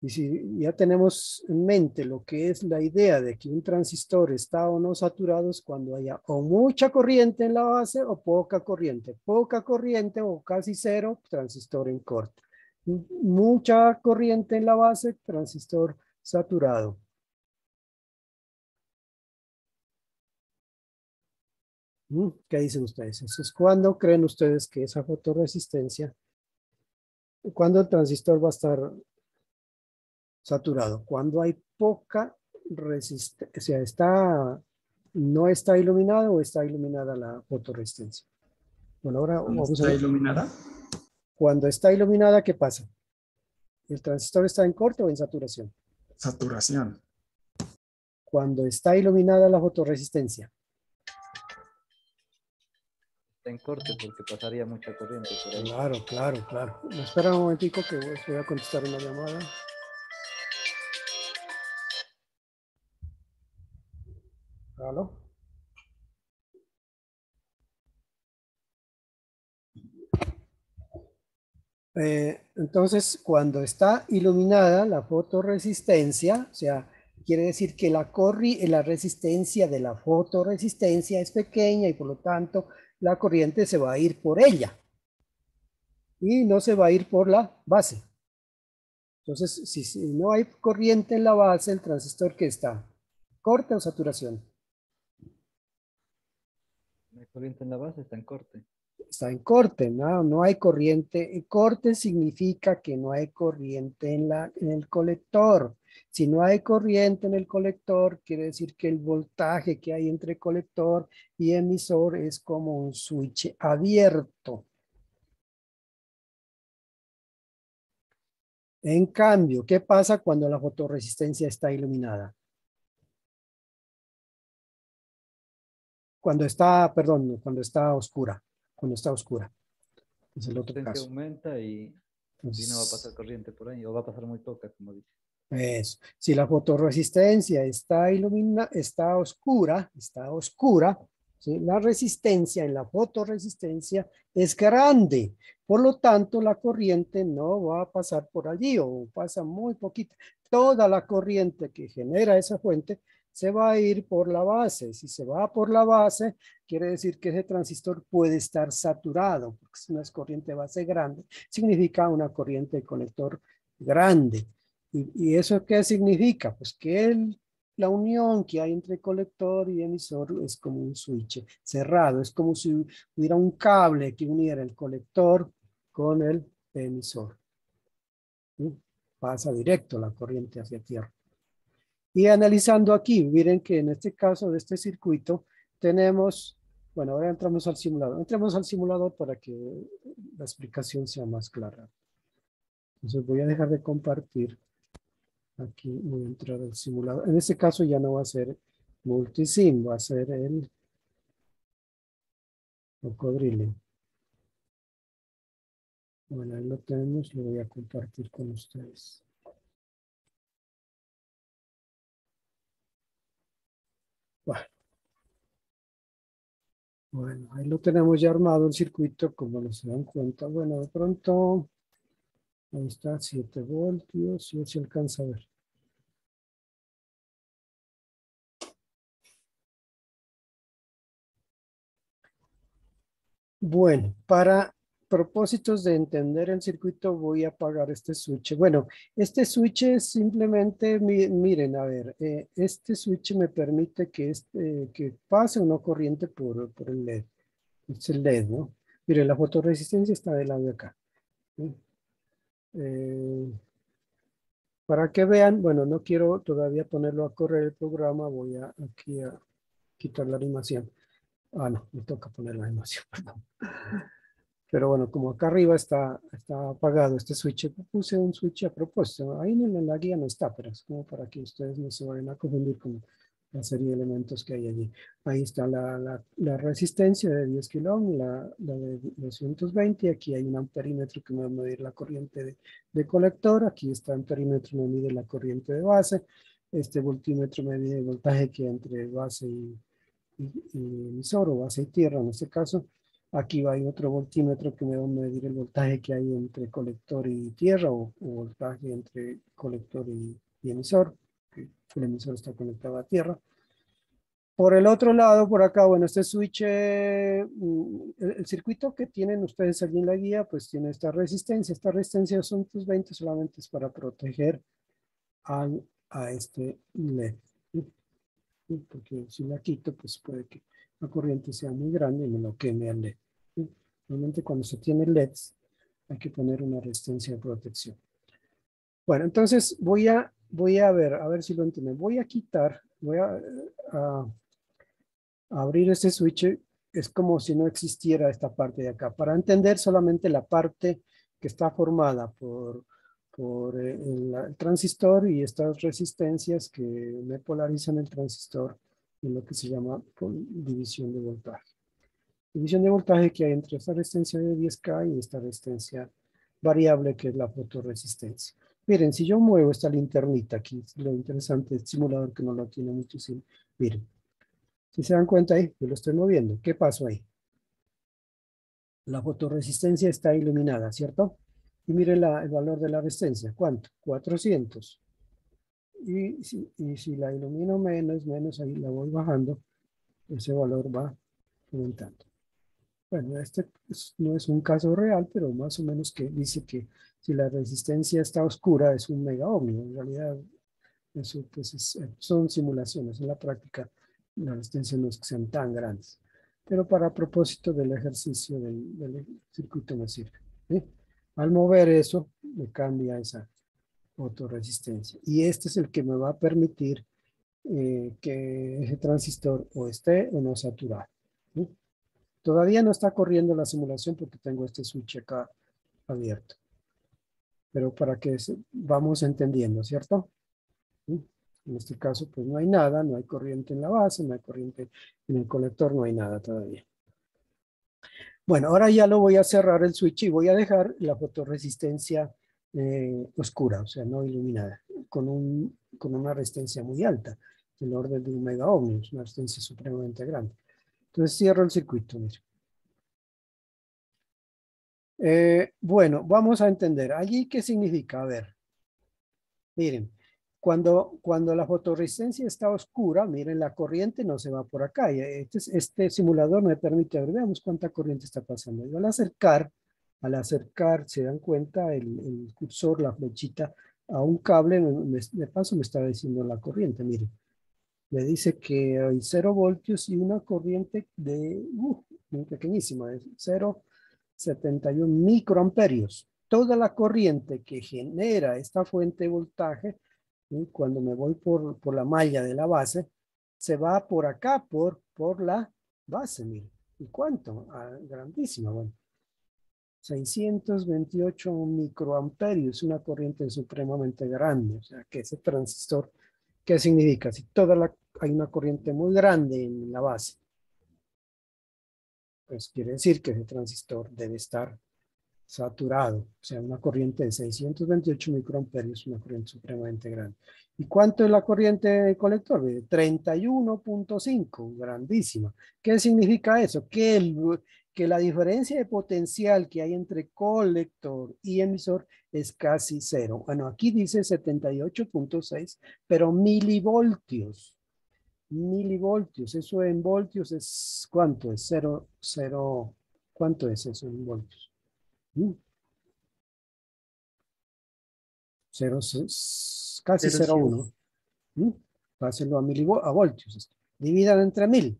y si ya tenemos en mente lo que es la idea de que un transistor está o no saturado es cuando haya o mucha corriente en la base o poca corriente o casi cero, transistor en corte. Mucha corriente en la base, transistor saturado. ¿Qué dicen ustedes? Entonces, ¿cuándo creen ustedes que esa fotorresistencia, cuándo el transistor va a estar saturado? Cuando hay poca resistencia, o sea, no está iluminada o está iluminada la fotorresistencia. Bueno, ahora ¿Dónde vamos a está ver. iluminada? Cuando está iluminada, ¿qué pasa? ¿El transistor está en corte o en saturación? Saturación. Cuando está iluminada la fotorresistencia. Está en corte porque pasaría mucha corriente por ahí. Claro, claro, claro. Me espera un momentico que voy a contestar una llamada. ¿Aló? Entonces, cuando está iluminada la fotorresistencia, o sea, quiere decir que la resistencia de la fotorresistencia es pequeña y por lo tanto la corriente se va a ir por ella y no se va a ir por la base. Entonces, si no hay corriente en la base, el transistor que está, corte o saturación, No hay corriente en la base, está en corte. está en corte, no hay corriente. El corte significa que no hay corriente en el colector. Si no hay corriente en el colector, quiere decir que el voltaje que hay entre colector y emisor es como un switch abierto. En cambio, ¿qué pasa cuando la fotorresistencia está iluminada? Cuando está, perdón, cuando está oscura. Cuando está oscura. Es el La otro resistencia caso. aumenta y no va a pasar Entonces, corriente por ahí, o va a pasar muy poca, como dice. eso. Si la fotorresistencia está oscura, ¿sí? La resistencia en la fotorresistencia es grande. Por lo tanto, la corriente no va a pasar por allí o pasa muy poquita. Toda la corriente que genera esa fuente se va a ir por la base. Si se va por la base, quiere decir que ese transistor puede estar saturado, porque si no es corriente base grande, significa una corriente de conector grande. ¿Y eso qué significa? Pues que la unión que hay entre colector y emisor es como un switch cerrado, es como si hubiera un cable que uniera el colector con el emisor. ¿Sí? Pasa directo la corriente hacia tierra. Y analizando aquí, miren que en este caso de este circuito tenemos, bueno, ahora entramos al simulador. Entremos al simulador para que la explicación sea más clara. Entonces voy a dejar de compartir. Aquí voy a entrar al simulador. En este caso ya no va a ser multisim, va a ser el cocodrilo. Bueno, ahí lo tenemos, lo voy a compartir con ustedes. Bueno, ahí lo tenemos ya armado el circuito, como no se dan cuenta. Bueno, de pronto, ahí está, 7 voltios, y se alcanza a ver. Bueno, para propósitos de entender el circuito voy a apagar este switch. Bueno, este switch es simplemente, miren, a ver, este switch me permite que pase una corriente por el LED. Es el LED, ¿no? Miren, la fotorresistencia está del lado de acá. ¿Sí? Para que vean, bueno, no quiero todavía ponerlo a correr el programa, voy aquí a quitar la animación. Ah, no, me toca poner la animación, perdón. Pero bueno, como acá arriba está apagado este switch, puse un switch a propósito. Ahí en la guía no está, pero es como para que ustedes no se vayan a confundir con la serie de elementos que hay allí. Ahí está la resistencia de 10 kilo ohm, la de 220. Aquí hay un amperímetro que me va a medir la corriente de colector. Aquí está el amperímetro, me mide la corriente de base. Este voltímetro me mide el voltaje que hay entre base y emisor, o base y tierra en este caso. Aquí va otro voltímetro que me va a medir el voltaje que hay entre colector y tierra, o voltaje entre colector y emisor, que el emisor está conectado a tierra. Por el otro lado, por acá, bueno, este switch, el circuito que tienen ustedes allí en la guía, pues tiene esta resistencia. Esta resistencia de 220 solamente es para proteger a este LED. ¿Sí? Porque si la quito, pues puede que la corriente sea muy grande y me lo queme al LED. ¿Sí? Normalmente cuando se tiene LEDs hay que poner una resistencia de protección. Bueno, entonces voy a ver si lo entienden. Voy a quitar, a abrir este switch. Es como si no existiera esta parte de acá. Para entender solamente la parte que está formada por el transistor y estas resistencias que me polarizan el transistor en lo que se llama división de voltaje. División de voltaje que hay entre esta resistencia de 10K y esta resistencia variable que es la fotorresistencia. Miren, si yo muevo esta linternita aquí, lo interesante es el simulador que no lo tiene mucho. Miren, si se dan cuenta ahí, yo lo estoy moviendo. ¿Qué pasó ahí? La fotorresistencia está iluminada, ¿cierto? Y miren el valor de la resistencia. ¿Cuánto? 400. Y si la ilumino menos, ahí la voy bajando, ese valor va aumentando. Bueno, este no es un caso real, pero más o menos que dice que si la resistencia está oscura es un mega ohmio. En realidad, eso pues son simulaciones. En la práctica, las resistencias no es que sean tan grandes. Pero para propósito del ejercicio del circuito me sirve. ¿Sí? Al mover eso, me cambia esa fotorresistencia. Y este es el que me va a permitir que ese transistor o esté o no saturado. ¿Sí? Todavía no está corriendo la simulación porque tengo este switch acá abierto. Pero para que vamos entendiendo, ¿cierto? ¿Sí? En este caso, pues no hay nada, no hay corriente en la base, no hay corriente en el colector, no hay nada todavía. Bueno, ahora ya lo voy a cerrar el switch y voy a dejar la fotorresistencia oscura, o sea, no iluminada, con una resistencia muy alta, del orden de 1 mega ohmio, una resistencia supremamente grande. Entonces cierro el circuito, mire. Bueno, vamos a entender. ¿Allí qué significa? A ver, miren, cuando la fotorresistencia está oscura, miren, la corriente no se va por acá. Y este simulador me permite ver, veamos cuánta corriente está pasando. Yo al acercar, se dan cuenta, el cursor, la flechita, a un cable, de paso me está diciendo la corriente, miren. Me dice que hay 0 voltios y una corriente muy pequeñísima, de 0,71 microamperios. Toda la corriente que genera esta fuente de voltaje, cuando me voy por la malla de la base, se va por acá, por la base, miren. ¿Y cuánto? Grandísima, bueno. 628 microamperios, una corriente supremamente grande. O sea, que ese transistor, ¿qué significa? Si hay una corriente muy grande en la base, pues quiere decir que ese transistor debe estar saturado, o sea, una corriente de 628 microamperios, una corriente supremamente grande. ¿Y cuánto es la corriente de colector? 31.5, grandísima. ¿Qué significa eso? Que la diferencia de potencial que hay entre colector y emisor es casi cero. Bueno, aquí dice 78.6, pero milivoltios. Milivoltios, eso en voltios es, ¿cuánto es? ¿Cuánto es eso en voltios? Casi 0,1. Pásenlo a voltios. Dividan entre 1000.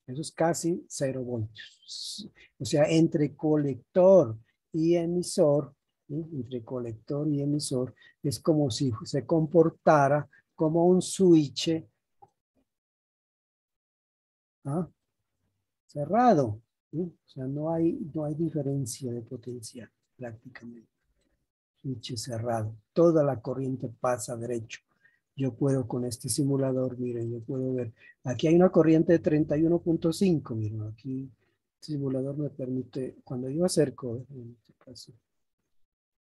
Eso es casi 0 voltios. O sea, entre colector y emisor, es como si se comportara como un switch cerrado. O sea, no hay diferencia de potencial prácticamente. Switch cerrado. Toda la corriente pasa derecho. Yo puedo con este simulador, miren, yo puedo ver. Aquí hay una corriente de 31.5, miren, aquí el simulador me permite, cuando yo acerco, en este caso,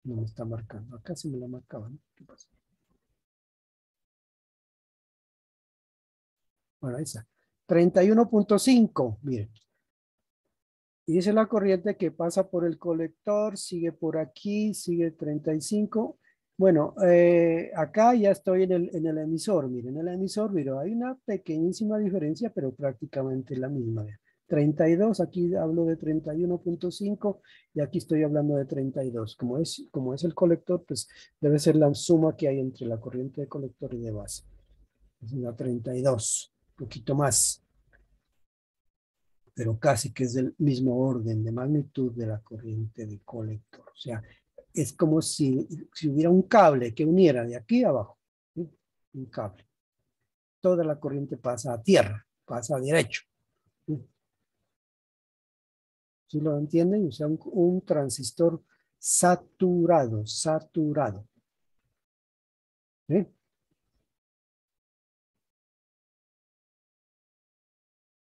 no me está marcando. Acá sí me la marcaba, ¿no? ¿Qué pasa? Bueno, ahí está. 31.5, miren. Y esa es la corriente que pasa por el colector, sigue por aquí, sigue 35. Bueno, acá ya estoy en el emisor. Miren, en el emisor, miren, hay una pequeñísima diferencia, pero prácticamente la misma. 32, aquí hablo de 31.5 y aquí estoy hablando de 32. Como es el colector, pues debe ser la suma que hay entre la corriente de colector y de base. Es una 32, un poquito más. pero casi que es del mismo orden de magnitud de la corriente de colector. O sea, es como si hubiera un cable que uniera de aquí a abajo, ¿sí? Un cable. Toda la corriente pasa a tierra, pasa derecho. ¿Sí? ¿Sí lo entienden? O sea, un transistor saturado. ¿Sí?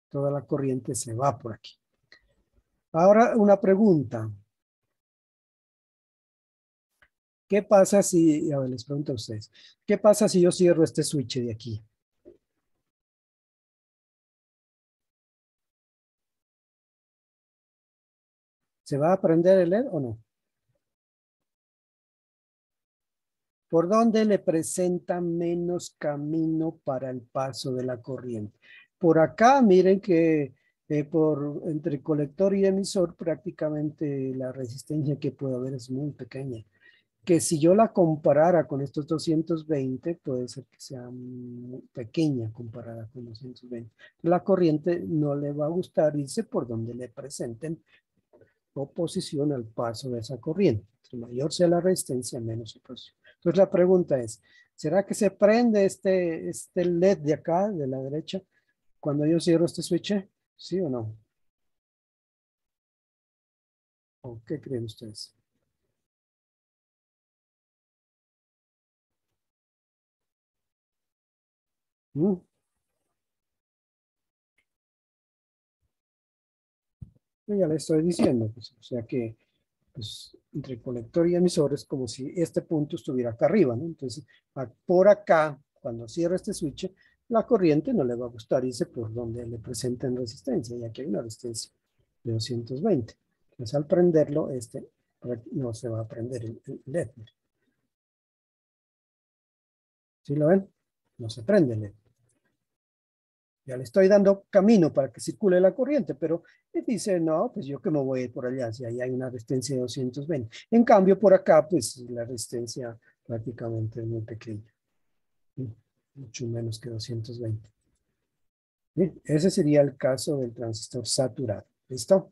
Toda la corriente se va por aquí. Ahora una pregunta. ¿Qué pasa si, a ver, les pregunto a ustedes, qué pasa si yo cierro este switch de aquí? ¿Se va a prender el LED o no? ¿Por dónde le presenta menos camino para el paso de la corriente? Por acá, miren que entre colector y emisor prácticamente la resistencia que puede haber es muy pequeña. Que si yo la comparara con estos 220, puede ser que sea muy pequeña comparada con 220. La corriente no le va a gustar irse por donde le presenten oposición al paso de esa corriente. Entre mayor sea la resistencia, menos oposición. Entonces la pregunta es, ¿será que se prende este LED de acá, de la derecha, cuando yo cierro este switch? ¿Sí o no? ¿O qué creen ustedes? ¿Mm? Yo ya le estoy diciendo, pues, o sea que pues, entre colector y emisor es como si este punto estuviera acá arriba, ¿no? Entonces, por acá, cuando cierro este switch, la corriente no le va a gustar irse por donde le presenten resistencia, ya que hay una resistencia de 220. Entonces, al prenderlo, no se va a prender el LED. ¿Sí lo ven? No se prende el LED. Ya le estoy dando camino para que circule la corriente, pero él dice, no, pues yo que me voy a ir por allá, si ahí hay una resistencia de 220. En cambio, por acá, pues la resistencia prácticamente es muy pequeña, ¿sí? Mucho menos que 220. ¿Sí? Ese sería el caso del transistor saturado. ¿Listo?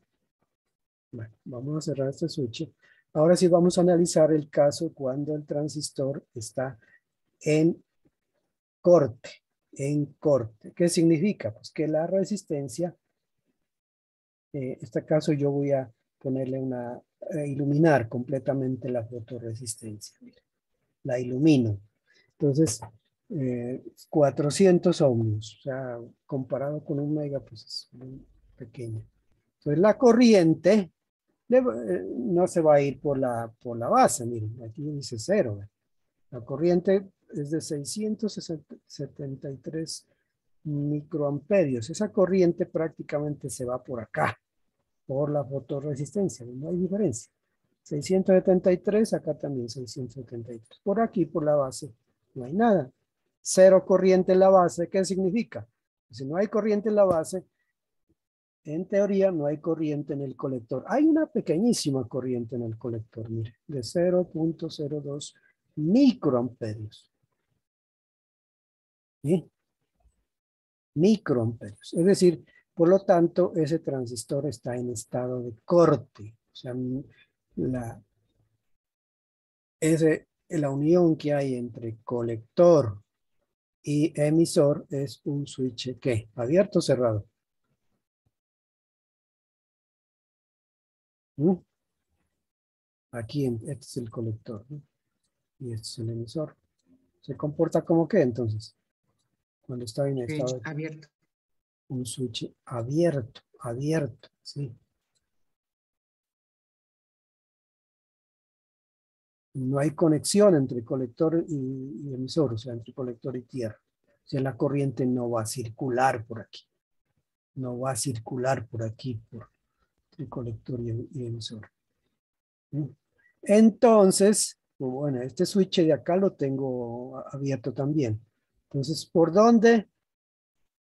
Bueno, vamos a cerrar este switch. Ahora sí vamos a analizar el caso cuando el transistor está en corte. En corte. ¿Qué significa? Pues que la resistencia en este caso yo voy a ponerle iluminar completamente la fotoresistencia. Mira, la ilumino. Entonces, 400 ohmios, o sea, comparado con 1 mega, pues es muy pequeña. Entonces, la corriente no se va a ir por la base, miren, aquí dice 0. La corriente es de 673 microamperios. Esa corriente prácticamente se va por acá, por la fotoresistencia, no hay diferencia. 673, acá también 673. Por aquí, por la base, no hay nada. Cero corriente en la base, ¿qué significa? Si no hay corriente en la base, en teoría no hay corriente en el colector. Hay una pequeñísima corriente en el colector, mire, de 0.02 microamperios. ¿Sí? Microamperios. Es decir, por lo tanto, ese transistor está en estado de corte. O sea, la unión que hay entre colector y emisor es un switch ¿qué? ¿Abierto o cerrado? ¿Mm? Aquí este es el colector, ¿no? Y este es el emisor. ¿Se comporta como qué entonces? Cuando está en estado Switch de abierto. un switch abierto, ¿sí? No hay conexión entre colector y emisor, o sea, entre colector y tierra. O sea, la corriente no va a circular por aquí. No va a circular por aquí, por el colector y emisor. ¿Sí? Entonces, bueno, este switch de acá lo tengo abierto también. Entonces, ¿por dónde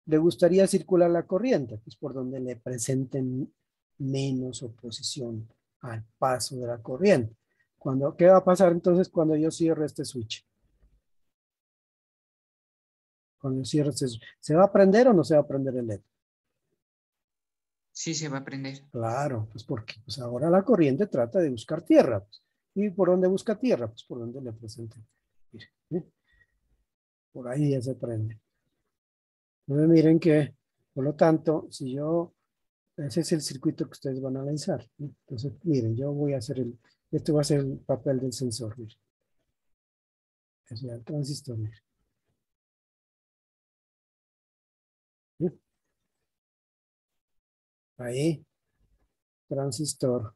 le gustaría circular la corriente? Pues por donde le presenten menos oposición al paso de la corriente. ¿Qué va a pasar entonces cuando yo cierre este switch? Cuando cierre este switch, ¿se va a prender o no se va a prender el LED? Sí, se va a prender. Claro, pues porque pues ahora la corriente trata de buscar tierra. Pues. ¿Y por dónde busca tierra? Pues por donde le presente. Mire, ¿eh? Por ahí ya se prende. Entonces miren que, por lo tanto, si yo, ese es el circuito que ustedes van a analizar. ¿Eh? Entonces, miren, yo voy a hacer este va a ser el papel del sensor. Miren. Es el transistor. Miren. ¿Eh? Ahí, transistor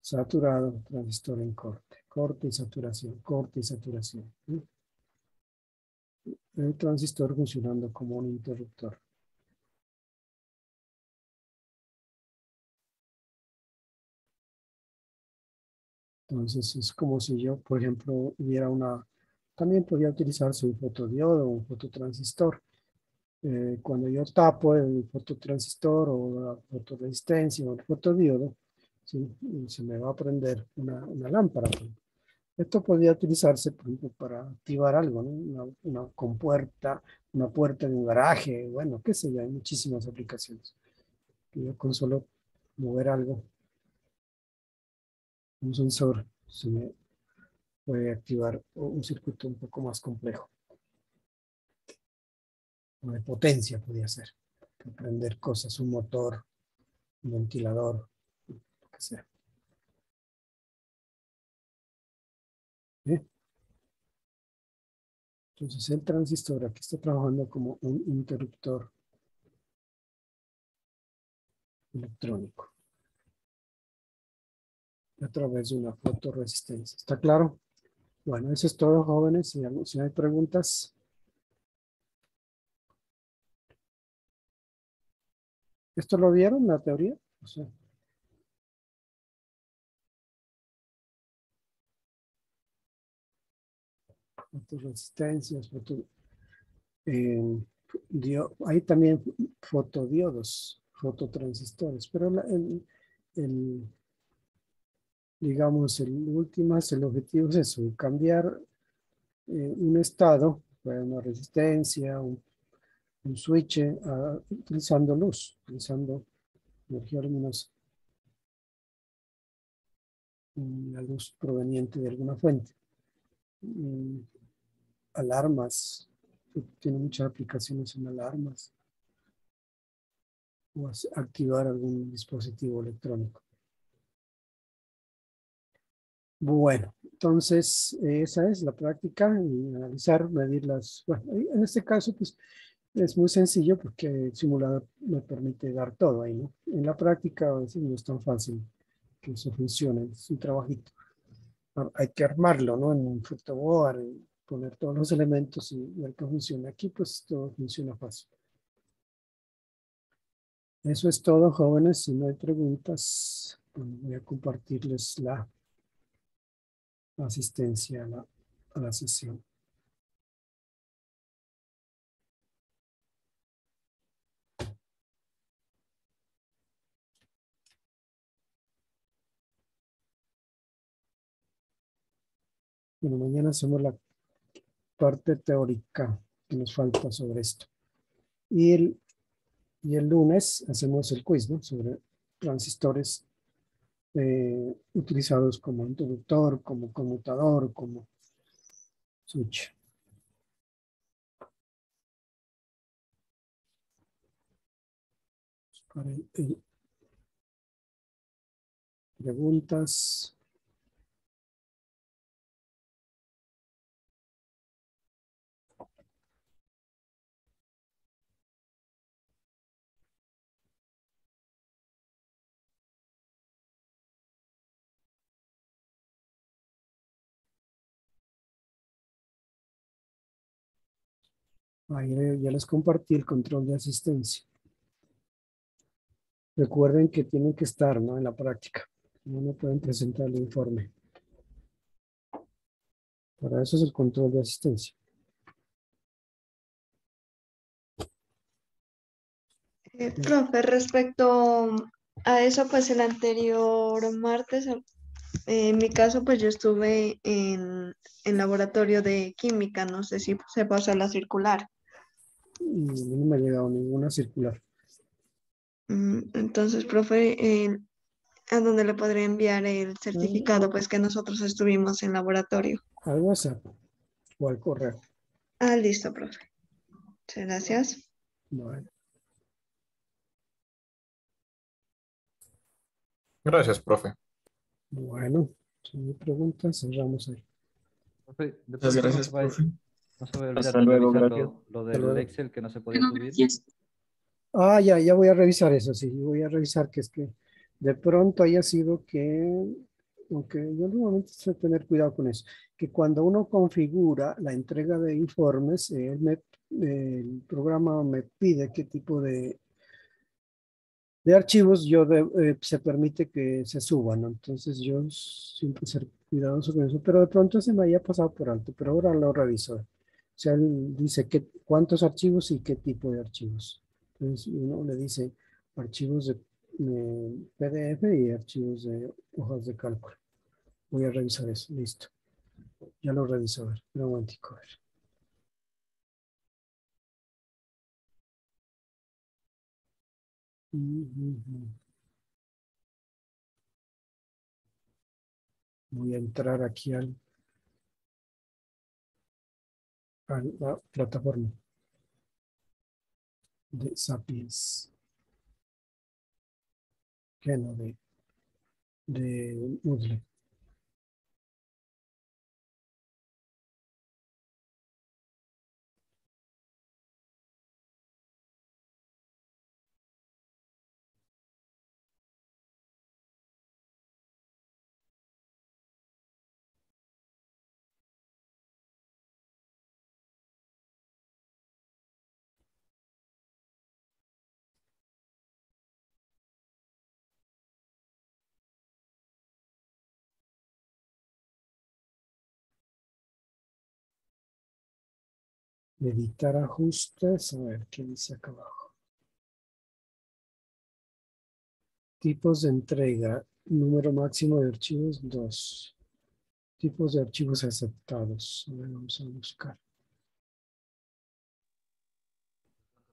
saturado, transistor en corte. Corte y saturación, corte y saturación. ¿Eh? El transistor funcionando como un interruptor. Entonces es como si yo, por ejemplo, hubiera también podría utilizarse un fotodiodo o un fototransistor. Cuando yo tapo el fototransistor o la fotoresistencia o el fotodiodo, ¿sí? Se me va a prender una lámpara. Esto podría utilizarse, por ejemplo, para activar algo, ¿no? Una compuerta, una puerta de un garaje, bueno, qué sé yo, hay muchísimas aplicaciones. Yo con solo mover algo, un sensor, se me puede activar un circuito un poco más complejo. O de potencia podría ser. Prender cosas, un motor, un ventilador, lo que sea. ¿Sí? Entonces el transistor aquí está trabajando como un interruptor electrónico a través de una fotoresistencia. ¿Está claro? Bueno, eso es todo, jóvenes. Si hay preguntas. ¿Esto lo vieron, la teoría? O sea, fotoresistencias, eh, hay también fotodiodos, fototransistores, pero el, digamos, el objetivo es eso, cambiar un estado, una resistencia, un switch, utilizando luz, utilizando energía luminosa, la luz proveniente de alguna fuente. Alarmas, tiene muchas aplicaciones en alarmas, o activar algún dispositivo electrónico. Bueno, entonces esa es la práctica, y analizar, medir bueno, en este caso pues es muy sencillo porque el simulador me permite dar todo ahí, ¿no? En la práctica a veces no es tan fácil que eso funcione, es un trabajito. Hay que armarlo, ¿no? En un photoboard, poner todos los elementos y ver que funciona. Aquí pues todo funciona fácil. Eso es todo, jóvenes. Si no hay preguntas, voy a compartirles la asistencia a la sesión. Bueno, mañana hacemos la parte teórica que nos falta sobre esto. Y el lunes hacemos el quiz, ¿no? Sobre transistores utilizados como interruptor, como conmutador, como switch. Preguntas. Ahí ya les compartí el control de asistencia. Recuerden que tienen que estar, ¿no? En la práctica. No pueden presentar el informe. Para eso es el control de asistencia. Profe, respecto a eso, pues el anterior martes, en mi caso, pues yo estuve en laboratorio de química, no sé si se pasó a la circular. Y no me ha llegado ninguna circular. Entonces, profe, ¿a dónde le podría enviar el certificado? Pues que nosotros estuvimos en laboratorio. Al WhatsApp o al correo. Ah, listo, profe. Muchas gracias. Bueno, Gracias, profe. bueno, si no hay preguntas, cerramos ahí. Profe, de Muchas pronto gracias, profe. no se vaya a olvidar Hasta de luego, revisar gracias. lo Hasta del luego. Excel que no se podía Bueno, subir. gracias. Ah, ya voy a revisar eso, sí, voy a revisar que es que de pronto haya sido que, aunque yo normalmente sé tener cuidado con eso, que cuando uno configura la entrega de informes, el programa me pide qué tipo de archivos se permite que se suban, ¿no? Entonces yo siempre ser cuidadoso con eso, pero de pronto se me haya pasado por alto, pero ahora lo reviso. O sea, él dice cuántos archivos y qué tipo de archivos. Entonces uno le dice archivos de PDF y archivos de hojas de cálculo. Voy a revisar eso, listo. Ya lo reviso, a ver, un momentico, a ver. Ujú. Voy a entrar aquí a la plataforma de Sapiens, que no de Moodle. Editar ajustes, a ver qué dice acá abajo. Tipos de entrega, número máximo de archivos 2. Tipos de archivos aceptados. A ver, vamos a buscar.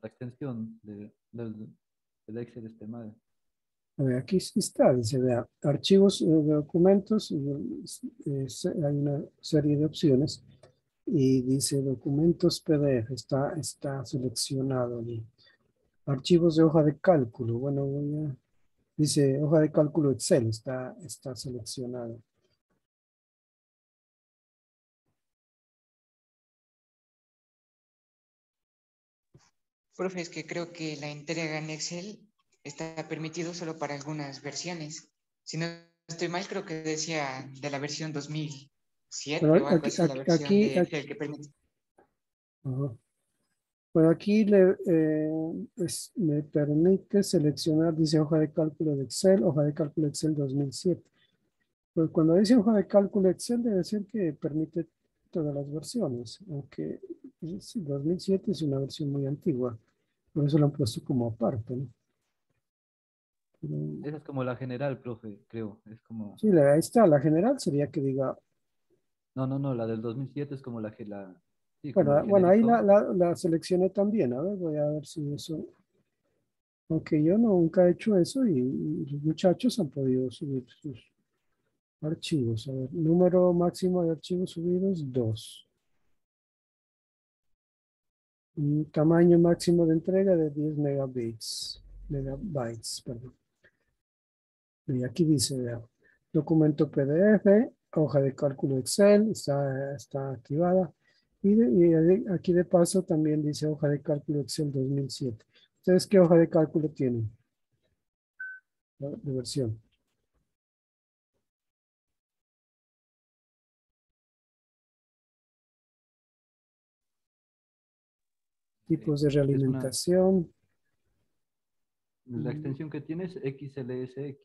La extensión del Excel esté mal. A ver, aquí sí está, dice, vea, archivos de documentos, hay una serie de opciones y dice documentos PDF, está seleccionado allí. Archivos de hoja de cálculo, bueno, dice hoja de cálculo Excel, está seleccionado. Profe, es que creo que la entrega en Excel está permitido solo para algunas versiones. Si no estoy mal, creo que decía de la versión 2007 Bueno, o algo así, la versión de Excel que permite. ajá. Bueno, aquí me permite seleccionar, dice hoja de cálculo de Excel, hoja de cálculo Excel 2007. Pues cuando dice hoja de cálculo Excel debe ser que permite todas las versiones, aunque sí, 2007 es una versión muy antigua, por eso lo han puesto como aparte, ¿no? Pero, Esa es como la general, profe, creo. Es como... sí, ahí está, la general sería que diga, No, la del 2007 es como sí, como el bueno, ahí genérico. la seleccioné también, a ver, voy a ver si eso, aunque yo nunca he hecho eso y los muchachos han podido subir sus archivos. A ver, número máximo de archivos subidos, 2. Tamaño máximo de entrega de 10 megabytes, perdón. Y aquí dice, vea, documento PDF, hoja de cálculo Excel, está activada. Aquí de paso también dice hoja de cálculo Excel 2007. ¿Ustedes qué hoja de cálculo tienen? De versión. Tipos de Es una... realimentación. La extensión que tiene es XLSX.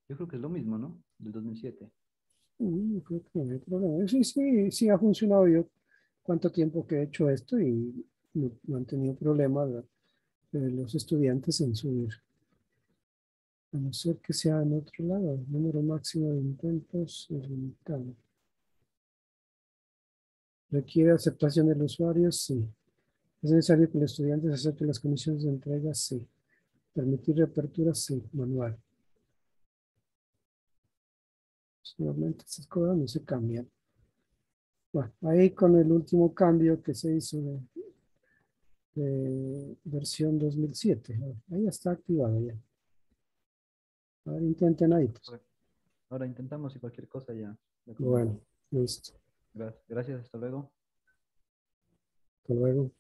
Yo creo que es lo mismo, ¿no? Del 2007. Creo que no hay problema. Sí ha funcionado yo cuánto tiempo que he hecho esto y no han tenido problema los estudiantes en subir. A no ser que sea en otro lado, el número máximo de intentos es limitado. ¿Requiere aceptación del usuario? Sí. ¿Es necesario que el estudiante acepte las condiciones de entrega? Sí. Permitir reaperturas, sí, manual. Nuevamente estas cosas no se cambian. Bueno, ahí con el último cambio que se hizo de versión 2007. Ahí ya está activado ya. A ver, intenten ahí, pues. Ahora intentamos y cualquier cosa ya. Bueno, listo. Gracias, hasta luego. Hasta luego.